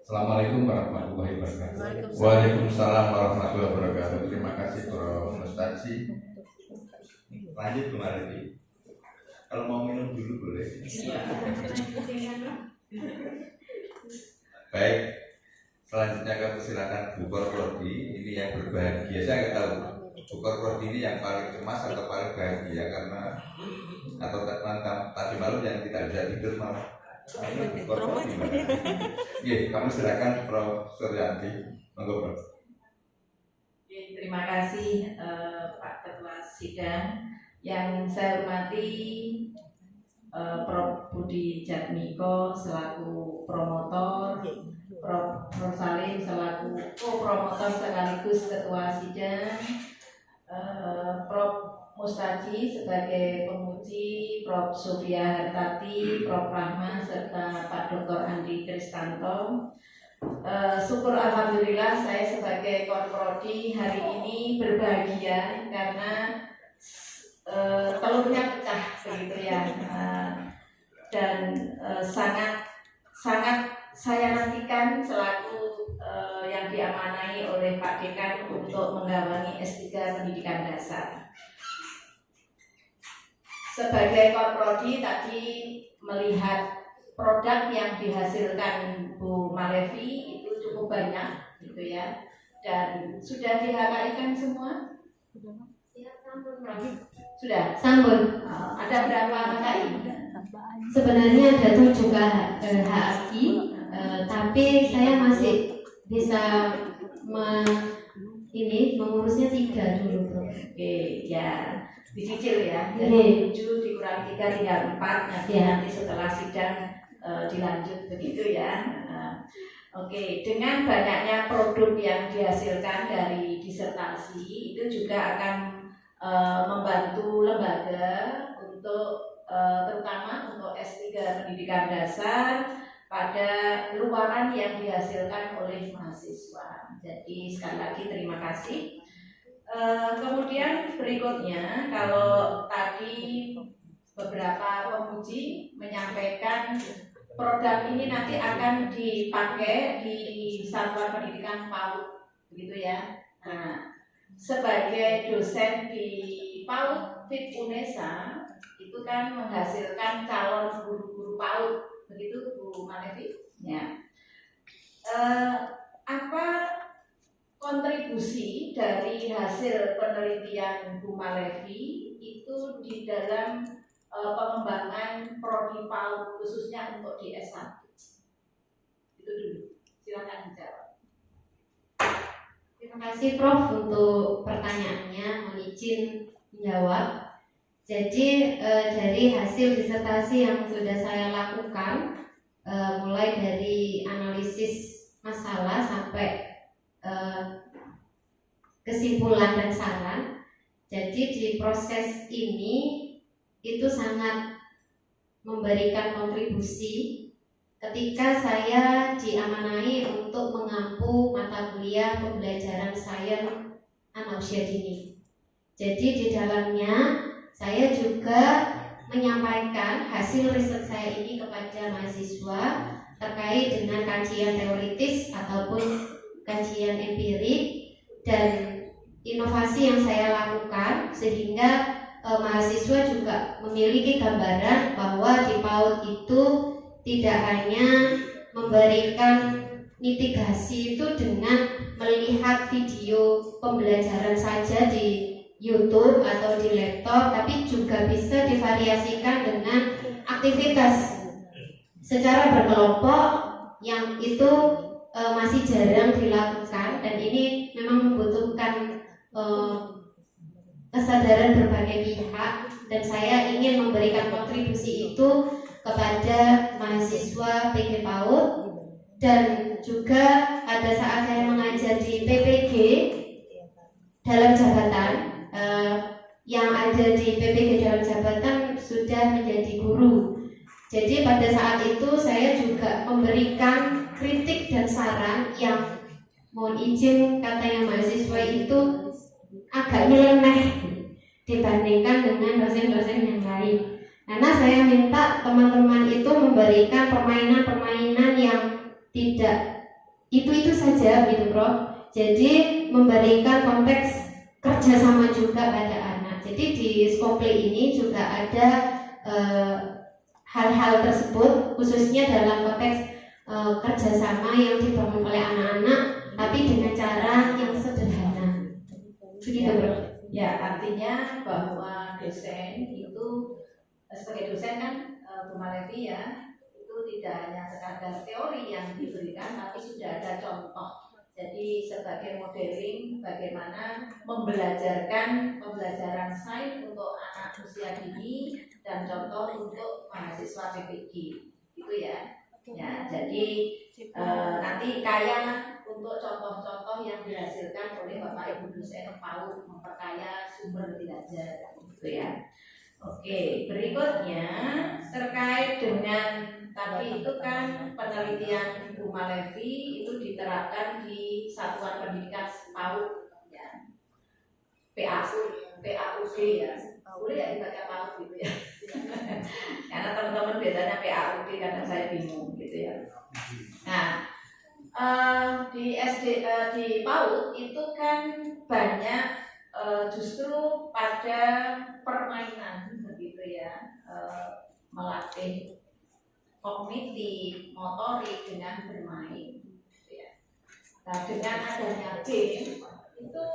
Assalamualaikum warahmatullahi wabarakatuh. Waalaikumsalam warahmatullahi wabarakatuh. Terima kasih Prof. Mustaji. Lanjut Bu Mahlevi. Kalau mau minum dulu boleh. Baik. Selanjutnya kami silakan Bu Korprodi. Ini yang berbahagia. Saya nggak tahu Bu Korprodi ini yang paling cemas atau paling bahagia karena atau tadi malam yang tidak bisa tidur malam. Korprodi gimana? Iya, kami silakan Prof. Suryanti. Monggo Prof. Terima kasih Pak Ketua Sidang. Yang saya hormati Prof. Budi Jatmiko selaku promotor, Prof. Nur Salim selaku co-promotor sekaligus Ketua Sidang, Prof. Mustaji sebagai pemuji, Prof. Sofia Hartati, Prof. Rahma, serta Pak Dr. Andi Kristanto. Syukur alhamdulillah saya sebagai Korprodi hari ini berbahagia karena telurnya pecah begitu ya, dan sangat saya nantikan selaku yang diamanai oleh Pak Dekan untuk menggawangi S3 Pendidikan Dasar. Sebagai Korprodi tadi melihat produk yang dihasilkan Bu Mahlevi itu cukup banyak gitu ya, dan sudah di-HKI-kan semua? Sudah? Sambun. Ada berapa HKI? Sebenarnya ada 7 HKI, tapi saya masih bisa mengurusnya 3 dulu, Bro. Oke, ya. dicicil ya. Iya. Jadi 7 dikurangi 3 tinggal 4. Iya. Nanti setelah sidang dilanjut begitu ya. Oke, dengan banyaknya produk yang dihasilkan dari disertasi itu juga akan membantu lembaga untuk terutama untuk S3 pendidikan dasar pada luaran yang dihasilkan oleh mahasiswa. Jadi sekali lagi terima kasih. Kemudian berikutnya, kalau tadi beberapa pemuji menyampaikan program ini nanti akan dipakai di satuan pendidikan PAUD, begitu ya. Nah, sebagai dosen di PAUD FIT UNESA itu kan menghasilkan calon guru-guru PAUD. Begitu Bu Malevi ya. Apa kontribusi dari hasil penelitian Bu Malevi itu di dalam pengembangan prodi PAUD khususnya untuk di S1? Itu dulu, silakan dijawab. Terima kasih Prof untuk pertanyaannya, mohon izin menjawab. Jadi dari hasil disertasi yang sudah saya lakukan, mulai dari analisis masalah sampai kesimpulan dan saran. Jadi di proses ini itu sangat memberikan kontribusi ketika saya diamanai untuk mengampu mata kuliah pembelajaran sains anak usia dini. Jadi di dalamnya saya juga menyampaikan hasil riset saya ini kepada mahasiswa terkait dengan kajian teoritis ataupun kajian empirik dan inovasi yang saya lakukan, sehingga mahasiswa juga memiliki gambaran bahwa di PAUD itu tidak hanya memberikan mitigasi itu dengan melihat video pembelajaran saja di YouTube atau di laptop, tapi juga bisa divariasikan dengan aktivitas secara berkelompok yang itu masih jarang dilakukan, dan ini memang membutuhkan kesadaran berbagai pihak, dan saya ingin memberikan kontribusi itu kepada mahasiswa PG PAUD. Dan juga pada saat saya mengajar di PPG dalam jabatan, yang ada di PPG dalam jabatan sudah menjadi guru. Jadi pada saat itu saya juga memberikan kritik dan saran yang mohon izin katanya mahasiswa itu agak nyeleneh dibandingkan dengan dosen-dosen yang lain. Karena saya minta teman-teman itu memberikan permainan-permainan yang tidak itu saja gitu Prof. Jadi memberikan konteks kerjasama juga pada anak. Jadi di Skopli ini juga ada hal-hal tersebut, khususnya dalam konteks kerjasama yang dibangun oleh anak-anak, tapi dengan cara yang sederhana. Begitu Prof. Ya, artinya bahwa dosen itu sebagai dosen kan Bu Malevi ya, itu tidak hanya sekadar teori yang diberikan, tapi sudah ada contoh. Jadi sebagai modeling bagaimana membelajarkan pembelajaran sains untuk anak usia dini dan contoh untuk mahasiswa PPG, gitu ya. Ya, jadi nanti kaya untuk contoh-contoh yang dihasilkan oleh Bapak Ibu dosen PAUD, memperkaya sumber belajar, gitu ya. Oke, berikutnya terkait dengan tadi itu kan penelitian Bu Malevi itu diterapkan di satuan pendidikan PAUD ya. PAUD ya. Boleh ya dibaca PAUD gitu ya. Karena teman-teman biasanya PAUD, kadang saya bingung gitu ya. Nah, di PAUD itu kan banyak justru pada permainan begitu ya, melatih kognitif, motorik dengan bermain. Ya. Nah, dengan adanya game itu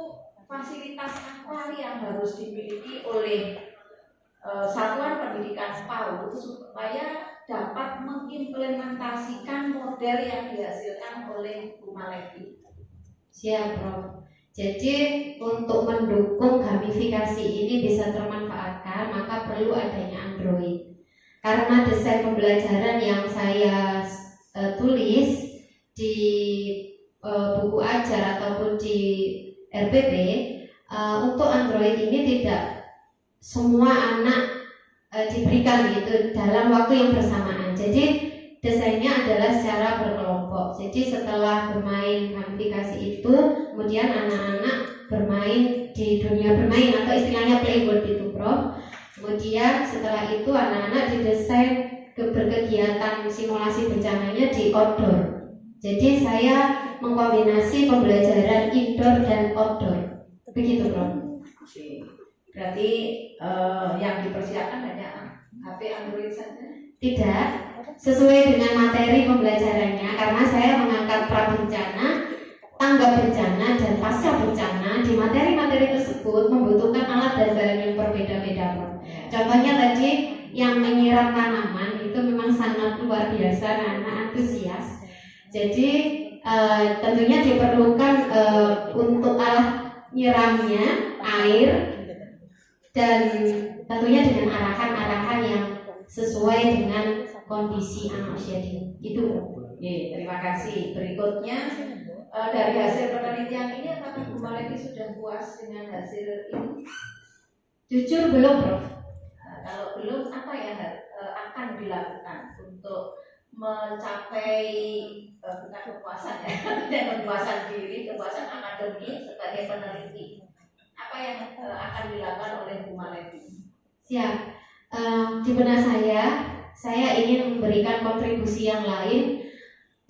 fasilitas apa yang harus dimiliki oleh satuan pendidikan PAUD supaya dapat mengimplementasikan model yang dihasilkan oleh Bu Malevi? Siap Prof. Jadi untuk mendukung gamifikasi ini bisa termanfaatkan, maka perlu adanya Android. Karena desain pembelajaran yang saya tulis di buku ajar ataupun di RPP, untuk Android ini tidak semua anak diberikan gitu dalam waktu yang bersamaan. Jadi desainnya adalah secara berkelompok. Jadi setelah bermain gamifikasi itu, kemudian anak-anak bermain di dunia bermain atau istilahnya playboard itu, Prof. Kemudian setelah itu anak-anak didesain berkegiatan simulasi bencananya di outdoor. Jadi saya mengkombinasi pembelajaran indoor dan outdoor. Begitu, Prof. Berarti yang dipersiapkan hanya HP Android saja? Tidak, sesuai dengan materi pembelajarannya, karena saya mengangkat prabencana, tanggap bencana, dan pasca bencana. Di materi-materi tersebut membutuhkan alat dan barang yang berbeda-beda, Prof. Contohnya tadi yang menyiram tanaman itu memang sangat luar biasa, anak antusias. Jadi tentunya diperlukan untuk alat nyiramnya air, dan tentunya dengan arahan-arahan yang sesuai dengan kondisi anak usia dini. Itu. Oke, terima kasih. Berikutnya dari hasil penelitian ini, apakah Bu Maleki sudah puas dengan hasil ini? Jujur belum, Prof. Kalau belum, apa yang akan dilakukan untuk mencapai bukan kepuasan ya, tidak kepuasan diri, kepuasan akademik sebagai peneliti? Apa yang akan dilakukan oleh Bu Maleki? Siap. Di benak saya ingin memberikan kontribusi yang lain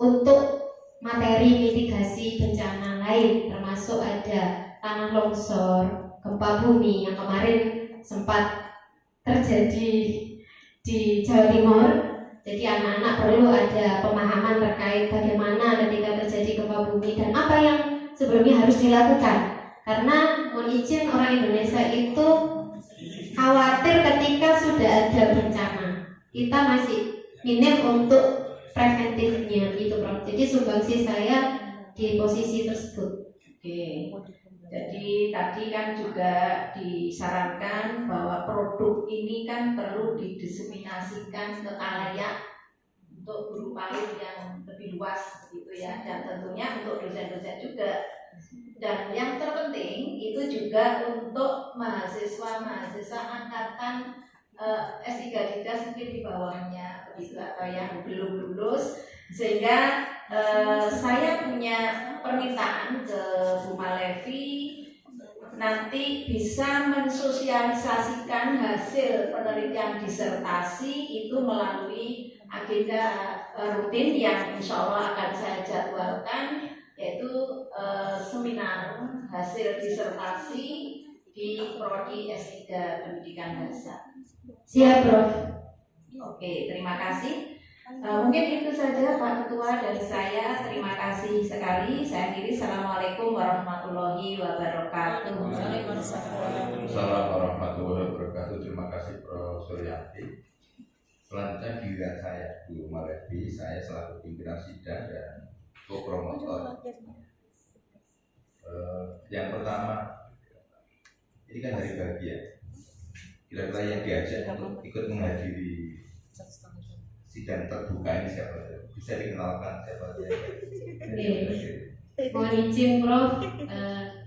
untuk materi mitigasi bencana lain, termasuk ada tanah longsor, gempa bumi yang kemarin sempat terjadi di Jawa Timur. Jadi anak-anak perlu ada pemahaman terkait bagaimana ketika terjadi gempa bumi dan apa yang sebelumnya harus dilakukan. Karena mohon izin, orang Indonesia itu khawatir ketika sudah ada bencana, kita masih minim untuk preventifnya gitu, Prof. Jadi sumbangsi saya di posisi tersebut. Oke. Jadi tadi kan juga disarankan bahwa produk ini kan perlu didiseminasikan ke khalayak untuk guru PAUD yang lebih luas gitu ya, dan tentunya untuk dosen-dosen juga. Dan yang terpenting itu juga untuk mahasiswa-mahasiswa angkatan S3 Didas mungkin di bawahnya begitu, atau yang belum lulus, sehingga saya punya permintaan ke Bu Malevi nanti bisa mensosialisasikan hasil penelitian disertasi itu melalui agenda rutin yang insya Allah akan saya jadwalkan, yaitu seminar hasil disertasi di Prodi S3 Pendidikan Bahasa. Siap, Prof. Oke, terima kasih. Mungkin itu saja Pak Ketua dari saya. Terima kasih sekali. Saya akhiri. Assalamualaikum warahmatullahi wabarakatuh. Waalaikumsalam warahmatullahi wabarakatuh. Terima kasih Prof. Suryanti. Selanjutnya giliran saya, Bu Malevi. Saya selaku pimpinan sidang dan co-promotor. Yang pertama, ini kan hari bahagia. Kira-kira yang diajak untuk ikut menghadiri sidang terbuka ini siapa? Bisa dikenalkan siapa saja? Mohon izin, Prof.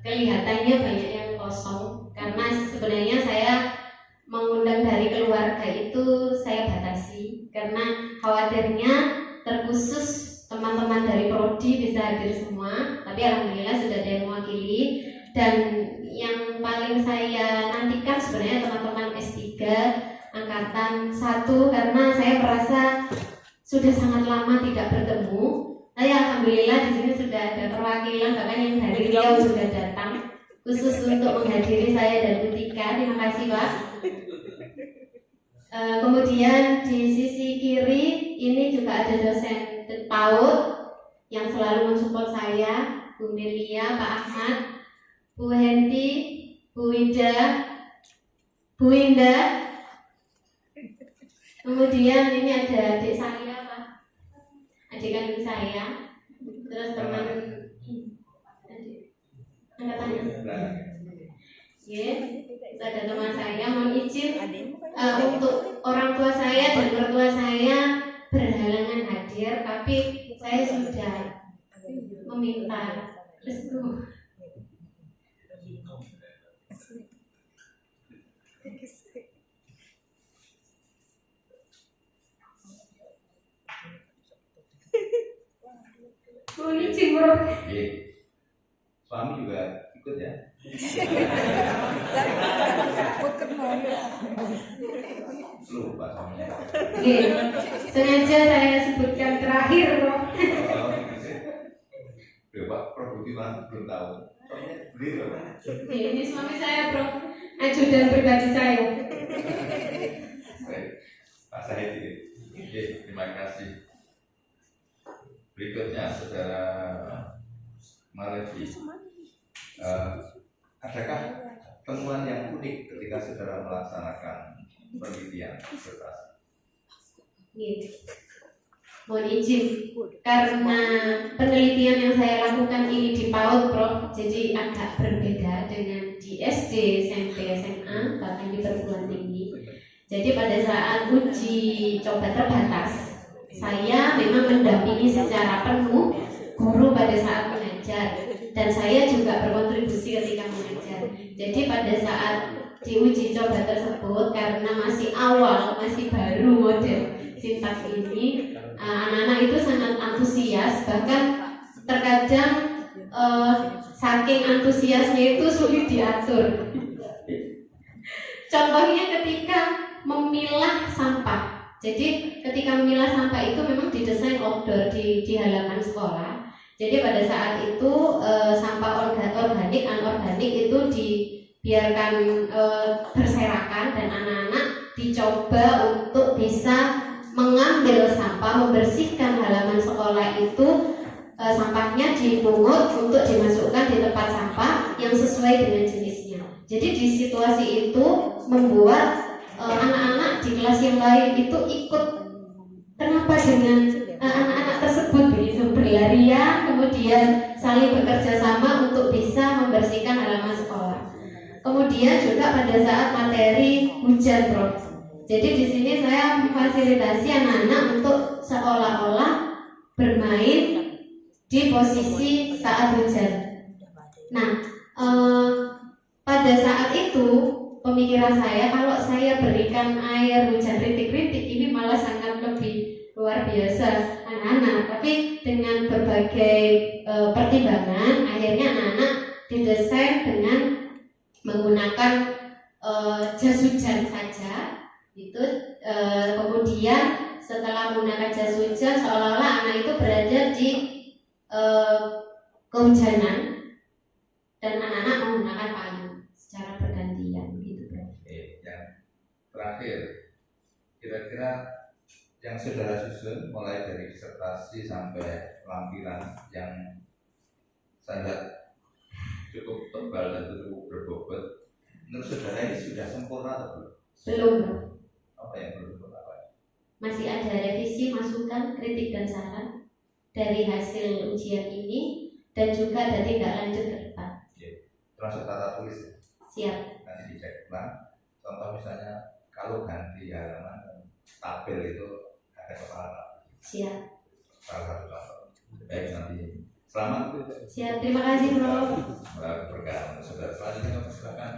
Kelihatannya banyak yang kosong karena sebenarnya saya mengundang dari keluarga itu saya batasi karena khawatirnya terkhusus teman-teman dari Prodi bisa hadir semua, tapi alhamdulillah sudah ada yang mewakili. Dan yang paling saya nantikan sebenarnya teman-teman S3 angkatan 1, karena saya merasa sudah sangat lama tidak bertemu. Saya alhamdulillah di sini sudah ada perwakilan, bahkan yang dari Riau sudah datang khusus untuk menghadiri saya dan Bu Tika. Terima kasih, Pak. Kemudian di sisi kiri ini juga ada dosen PAUD yang selalu mensupport saya, Bu Melia, Pak Ahmad, Bu Henti, Bu Ida, Bu Indah. Kemudian ini ada adik saya, Pak, adik kandung saya, terus teman Nah. Ya, ada teman saya mohon izin untuk orang tua saya dan mertua saya berhalangan hadir, tapi saya sudah meminta restu. Mohon izin, Bro. Oke. Suami juga ikut ya. Lupa suaminya. Oke, sengaja saya sebutkan terakhir, Bro. Pak Prof Budi belum tahu. Beliau. Ini suami saya, Bro. Ajudan pribadi saya. Baik, Pak Sahidi. Oke, terima kasih. Berikutnya, Saudara Malevi. Adakah temuan yang unik ketika Saudara melaksanakan penelitian disertasi? Mohon izin, karena penelitian yang saya lakukan ini di PAUD, Prof, jadi agak berbeda dengan di SD, SMP, SMA, bahkan di perguruan tinggi. Jadi pada saat uji coba terbatas, saya memang mendampingi secara penuh guru pada saat mengajar, dan saya juga berkontribusi ketika mengajar. Jadi pada saat di uji coba tersebut, karena masih awal, masih baru model sintaks ini, anak-anak itu sangat antusias, bahkan terkadang saking antusiasnya itu sulit diatur. Contohnya ketika memilah sampah. Jadi ketika memilah sampah itu memang didesain outdoor di halaman sekolah. Jadi pada saat itu sampah organik, anorganik itu dibiarkan berserakan, dan anak-anak dicoba untuk bisa mengambil sampah, membersihkan halaman sekolah itu, sampahnya dipungut untuk dimasukkan di tempat sampah yang sesuai dengan jenisnya. Jadi di situasi itu membuat anak-anak di kelas yang lain itu ikut. Kenapa dengan anak-anak tersebut begitu berlarian, kemudian saling bekerja sama untuk bisa membersihkan halaman sekolah. Kemudian juga pada saat materi hujan, Prof. Jadi di sini saya memfasilitasi anak-anak untuk seolah-olah bermain di posisi saat hujan. Nah, pada saat itu pemikiran saya, kalau saya berikan air hujan rintik-rintik ini malah sangat lebih luar biasa anak-anak. Tapi dengan berbagai pertimbangan, akhirnya anak-anak didesain dengan menggunakan jas hujan saja. Itu kemudian setelah menggunakan jas hujan, seolah-olah anak itu berada di kehujanan, dan anak-anak menggunakan payung secara bergantian gitu, Bro. Oke, yang terakhir, kira-kira yang Saudara susun mulai dari disertasi sampai lampiran yang saya lihat cukup tebal dan cukup berbobot, menurut Saudara ini sudah sempurna atau belum? Belum, Bro. Apa yang belum sempurna? Masih ada revisi, masukan, kritik dan saran dari hasil ujian ini, dan juga ada tindak lanjut ke depan. Termasuk tata tulis ya? Siap. Nanti dicek ulang. Contoh misalnya kalau ganti halaman tabel itu ada kepala. Siap. Salah satu contoh. Baik, nanti selamat. Siap. Terima kasih, Bro. Berkah Saudara. Selanjutnya silakan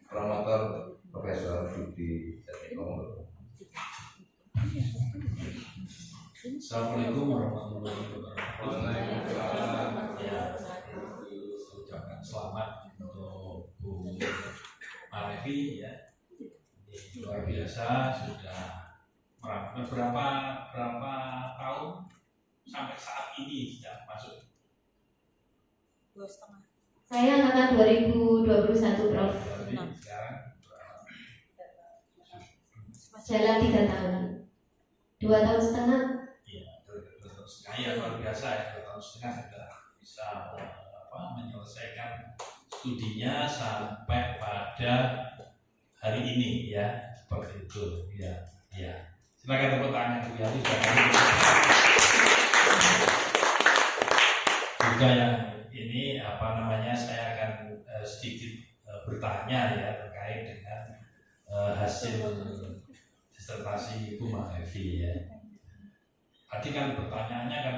promotor Profesor Budi Jatmiko. Assalamualaikum warahmatullahi wabarakatuh. Ya, ucapkan selamat untuk Bu Malevi ya. Ini luar biasa, sudah merampung berapa tahun sampai saat ini sudah masuk. 2,5. Saya angkatan 2021, Prof. Jadi sekarang Jalan 3 tahun. 2 tahun setengah. ya 2 tahun setengah ya, luar biasa ya, 2 tahun setengah sudah bisa menyelesaikan studinya sampai pada hari ini ya, seperti itu ya. Silakan tepuk tangan Bu Yati. Juga yang ini saya akan sedikit bertanya ya terkait dengan hasil disertasi Ibu Mahlevi ya. Tadi kan pertanyaannya kan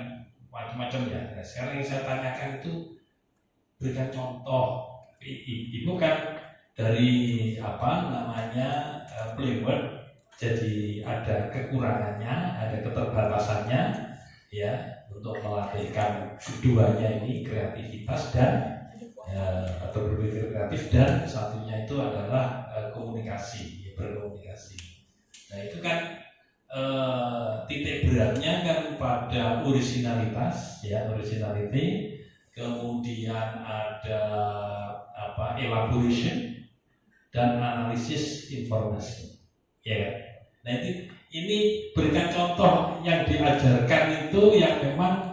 macam-macam ya. Nah, sekarang yang saya tanyakan itu berikan contoh. Ibu kan dari playword, jadi ada kekurangannya, ada keterbatasannya ya untuk melatihkan keduanya ini kreativitas dan atau berpikir kreatif, dan satunya itu adalah komunikasi, berkomunikasi. Nah itu kan titik beratnya kan pada originalitas ya, originality, kemudian ada elaboration dan analisis informasi ya kan? Nah ini berikan contoh yang diajarkan itu yang memang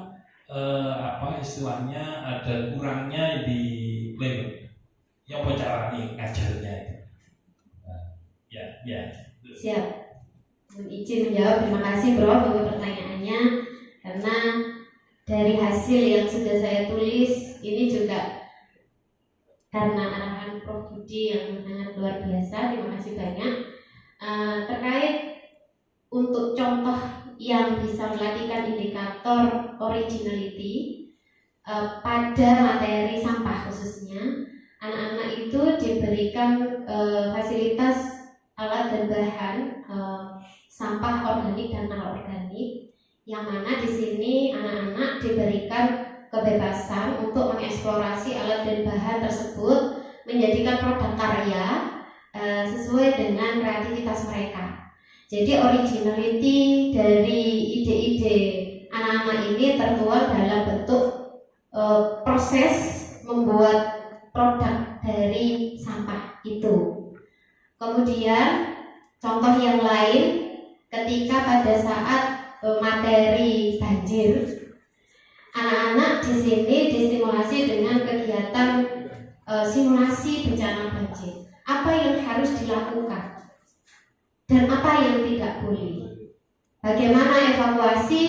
istilahnya ada kurangnya di playword yang caranya ngajarnya itu. Nah, ya. Siap. Izin menjawab. Terima kasih Prof untuk pertanyaannya, karena dari hasil yang sudah saya tulis ini juga karena arahan Prof Budi yang sangat luar biasa. Terima kasih banyak. Terkait untuk contoh yang bisa melatihkan indikator originality pada materi sampah khususnya, anak-anak itu diberikan fasilitas alat dan bahan sampah organik dan anorganik, yang mana di sini anak-anak diberikan kebebasan untuk mengeksplorasi alat dan bahan tersebut, menjadikan produk karya sesuai dengan kreativitas mereka. Jadi originality dari ide-ide anak-anak ini tertuang dalam bentuk proses membuat produk dari sampah itu. Kemudian contoh yang lain, ketika pada saat materi banjir, anak-anak di sini distimulasi dengan kegiatan simulasi bencana banjir. Apa yang harus dilakukan dan apa yang tidak boleh? Bagaimana evakuasi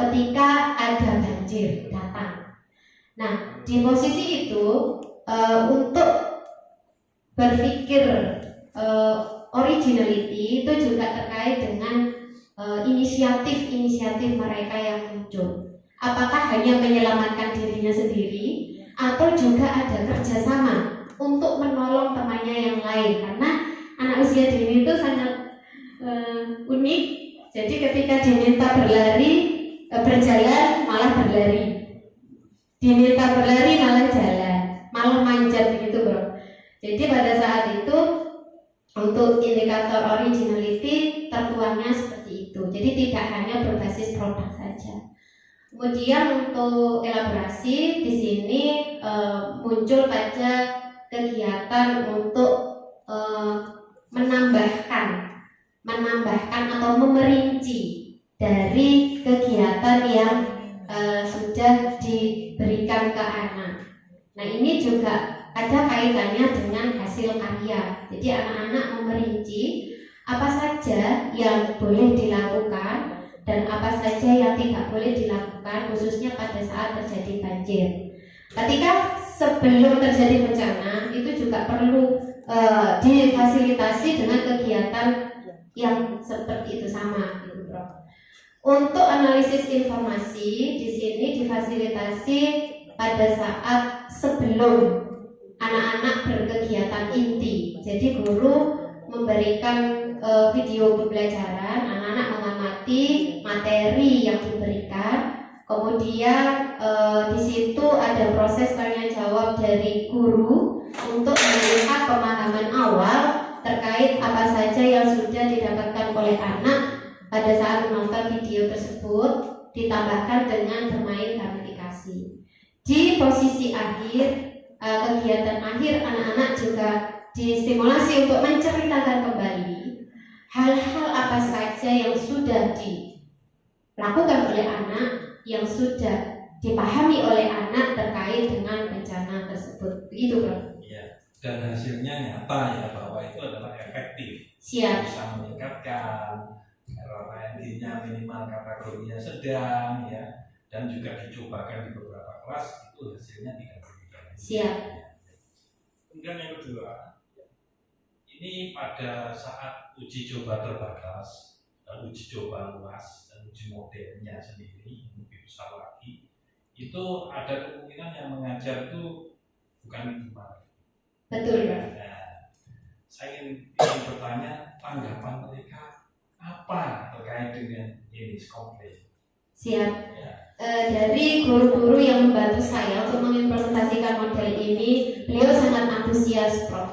ketika ada banjir datang? Nah, di posisi itu untuk berpikir originality itu juga terkait dengan inisiatif-inisiatif mereka yang muncul. Apakah hanya menyelamatkan dirinya sendiri atau juga ada kerjasama untuk menolong temannya yang lain? Karena anak usia dini itu sangat unik. Jadi ketika diminta berjalan malah berlari, diminta berlari malah jalan, malah manjat begitu bro. Jadi pada saat itu untuk indikator originality tertuangnya seperti itu. Jadi tidak hanya berbasis produk saja. Kemudian untuk elaborasi di sini muncul pada kegiatan untuk menambahkan atau memerinci dari kegiatan yang sudah diberikan ke anak. Nah ini juga ada kaitannya dengan hasil karya. Jadi anak-anak memerinci apa saja yang boleh dilakukan dan apa saja yang tidak boleh dilakukan, khususnya pada saat terjadi banjir. Ketika sebelum terjadi bencana itu juga perlu difasilitasi dengan kegiatan yang seperti itu sama, gitu, Bro. Untuk analisis informasi di sini difasilitasi pada saat sebelum anak-anak berkegiatan inti. Jadi guru memberikan video pembelajaran, anak-anak mengamati materi yang diberikan. Kemudian di situ ada proses tanya jawab dari guru untuk melihat pemahaman awal terkait apa saja yang sudah didapatkan oleh anak pada saat menonton video tersebut, ditambahkan dengan bermain gamifikasi. Di posisi akhir, kegiatan akhir, anak-anak juga distimulasi untuk menceritakan kembali hal-hal apa saja yang sudah dilakukan oleh anak, yang sudah dipahami oleh anak terkait dengan bencana tersebut. Begitu, Bro. Ya, dan hasilnya nyata ya bahwa itu adalah efektif. Siap. Bisa meningkatkan RND-nya minimal kategorinya sedang ya, dan juga dicobakan di beberapa kelas itu hasilnya tidak begitu. Siap. Kemudian yang kedua, ini pada saat uji coba terbatas dan uji coba luas dan uji modelnya sendiri yang lebih besar lagi, itu ada kemungkinan yang mengajar itu bukan informal. Betul, Pak. Nah, saya ingin bertanya tanggapan mereka apa terkait dengan ini komplain. Siap. Ya. Dari guru-guru yang membantu saya untuk mengimplementasikan model ini, beliau sangat antusias, Prof.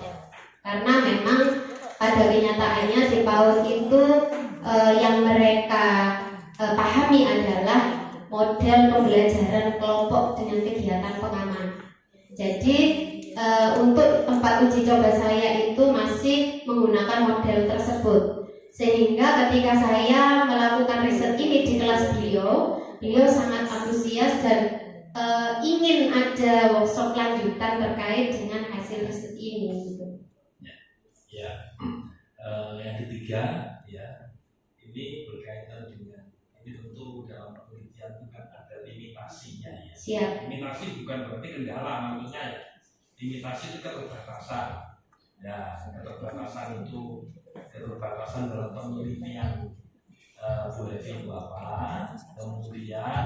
Karena memang pada kenyataannya di PAUD itu yang mereka pahami adalah model pembelajaran kelompok dengan kegiatan pengaman. Jadi untuk tempat uji coba saya itu masih menggunakan model tersebut. Sehingga ketika saya melakukan riset ini di kelas beliau sangat antusias dan ingin ada workshop lanjutan terkait dengan hasil riset ini. Ya, yang ketiga, ya, ini berkaitan dengan ini tentu dalam penelitian itu kan ada limitasinya ya. Siap. Limitasi bukan berarti kendala maksudnya ya. Limitasi itu keterbatasan. Ya, keterbatasan dalam penelitian boleh itu apa, kemudian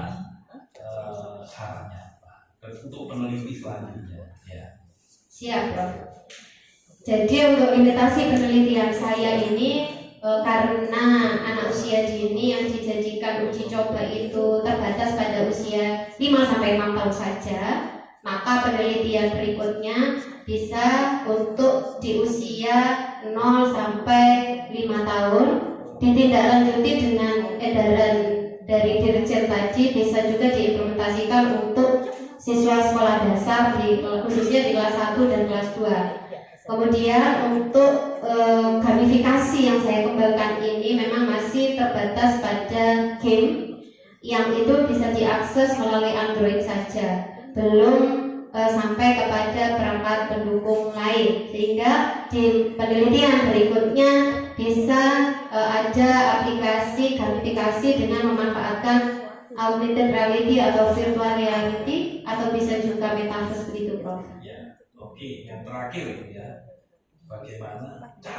sarannya apa, dan untuk peneliti selanjutnya. Ya. Siap, Prof. Jadi untuk limitasi penelitian saya ini karena anak usia dini yang dijanjikan uji coba itu terbatas pada usia 5-6 tahun saja, maka penelitian berikutnya bisa untuk di usia 0-5 tahun, ditindaklanjuti dengan edaran dari Dirjen tadi, bisa juga diimplementasikan untuk siswa sekolah dasar khususnya di kelas 1 dan kelas 2. Kemudian untuk gamifikasi yang saya kembangkan ini memang masih terbatas pada game yang itu bisa diakses melalui Android saja, belum sampai kepada perangkat pendukung lain, sehingga di penelitian berikutnya bisa ada aplikasi gamifikasi dengan memanfaatkan augmented reality atau virtual reality atau bisa juga metaverse begitu, Prof. Ya, oke. Yang terakhir ya, bagaimana cara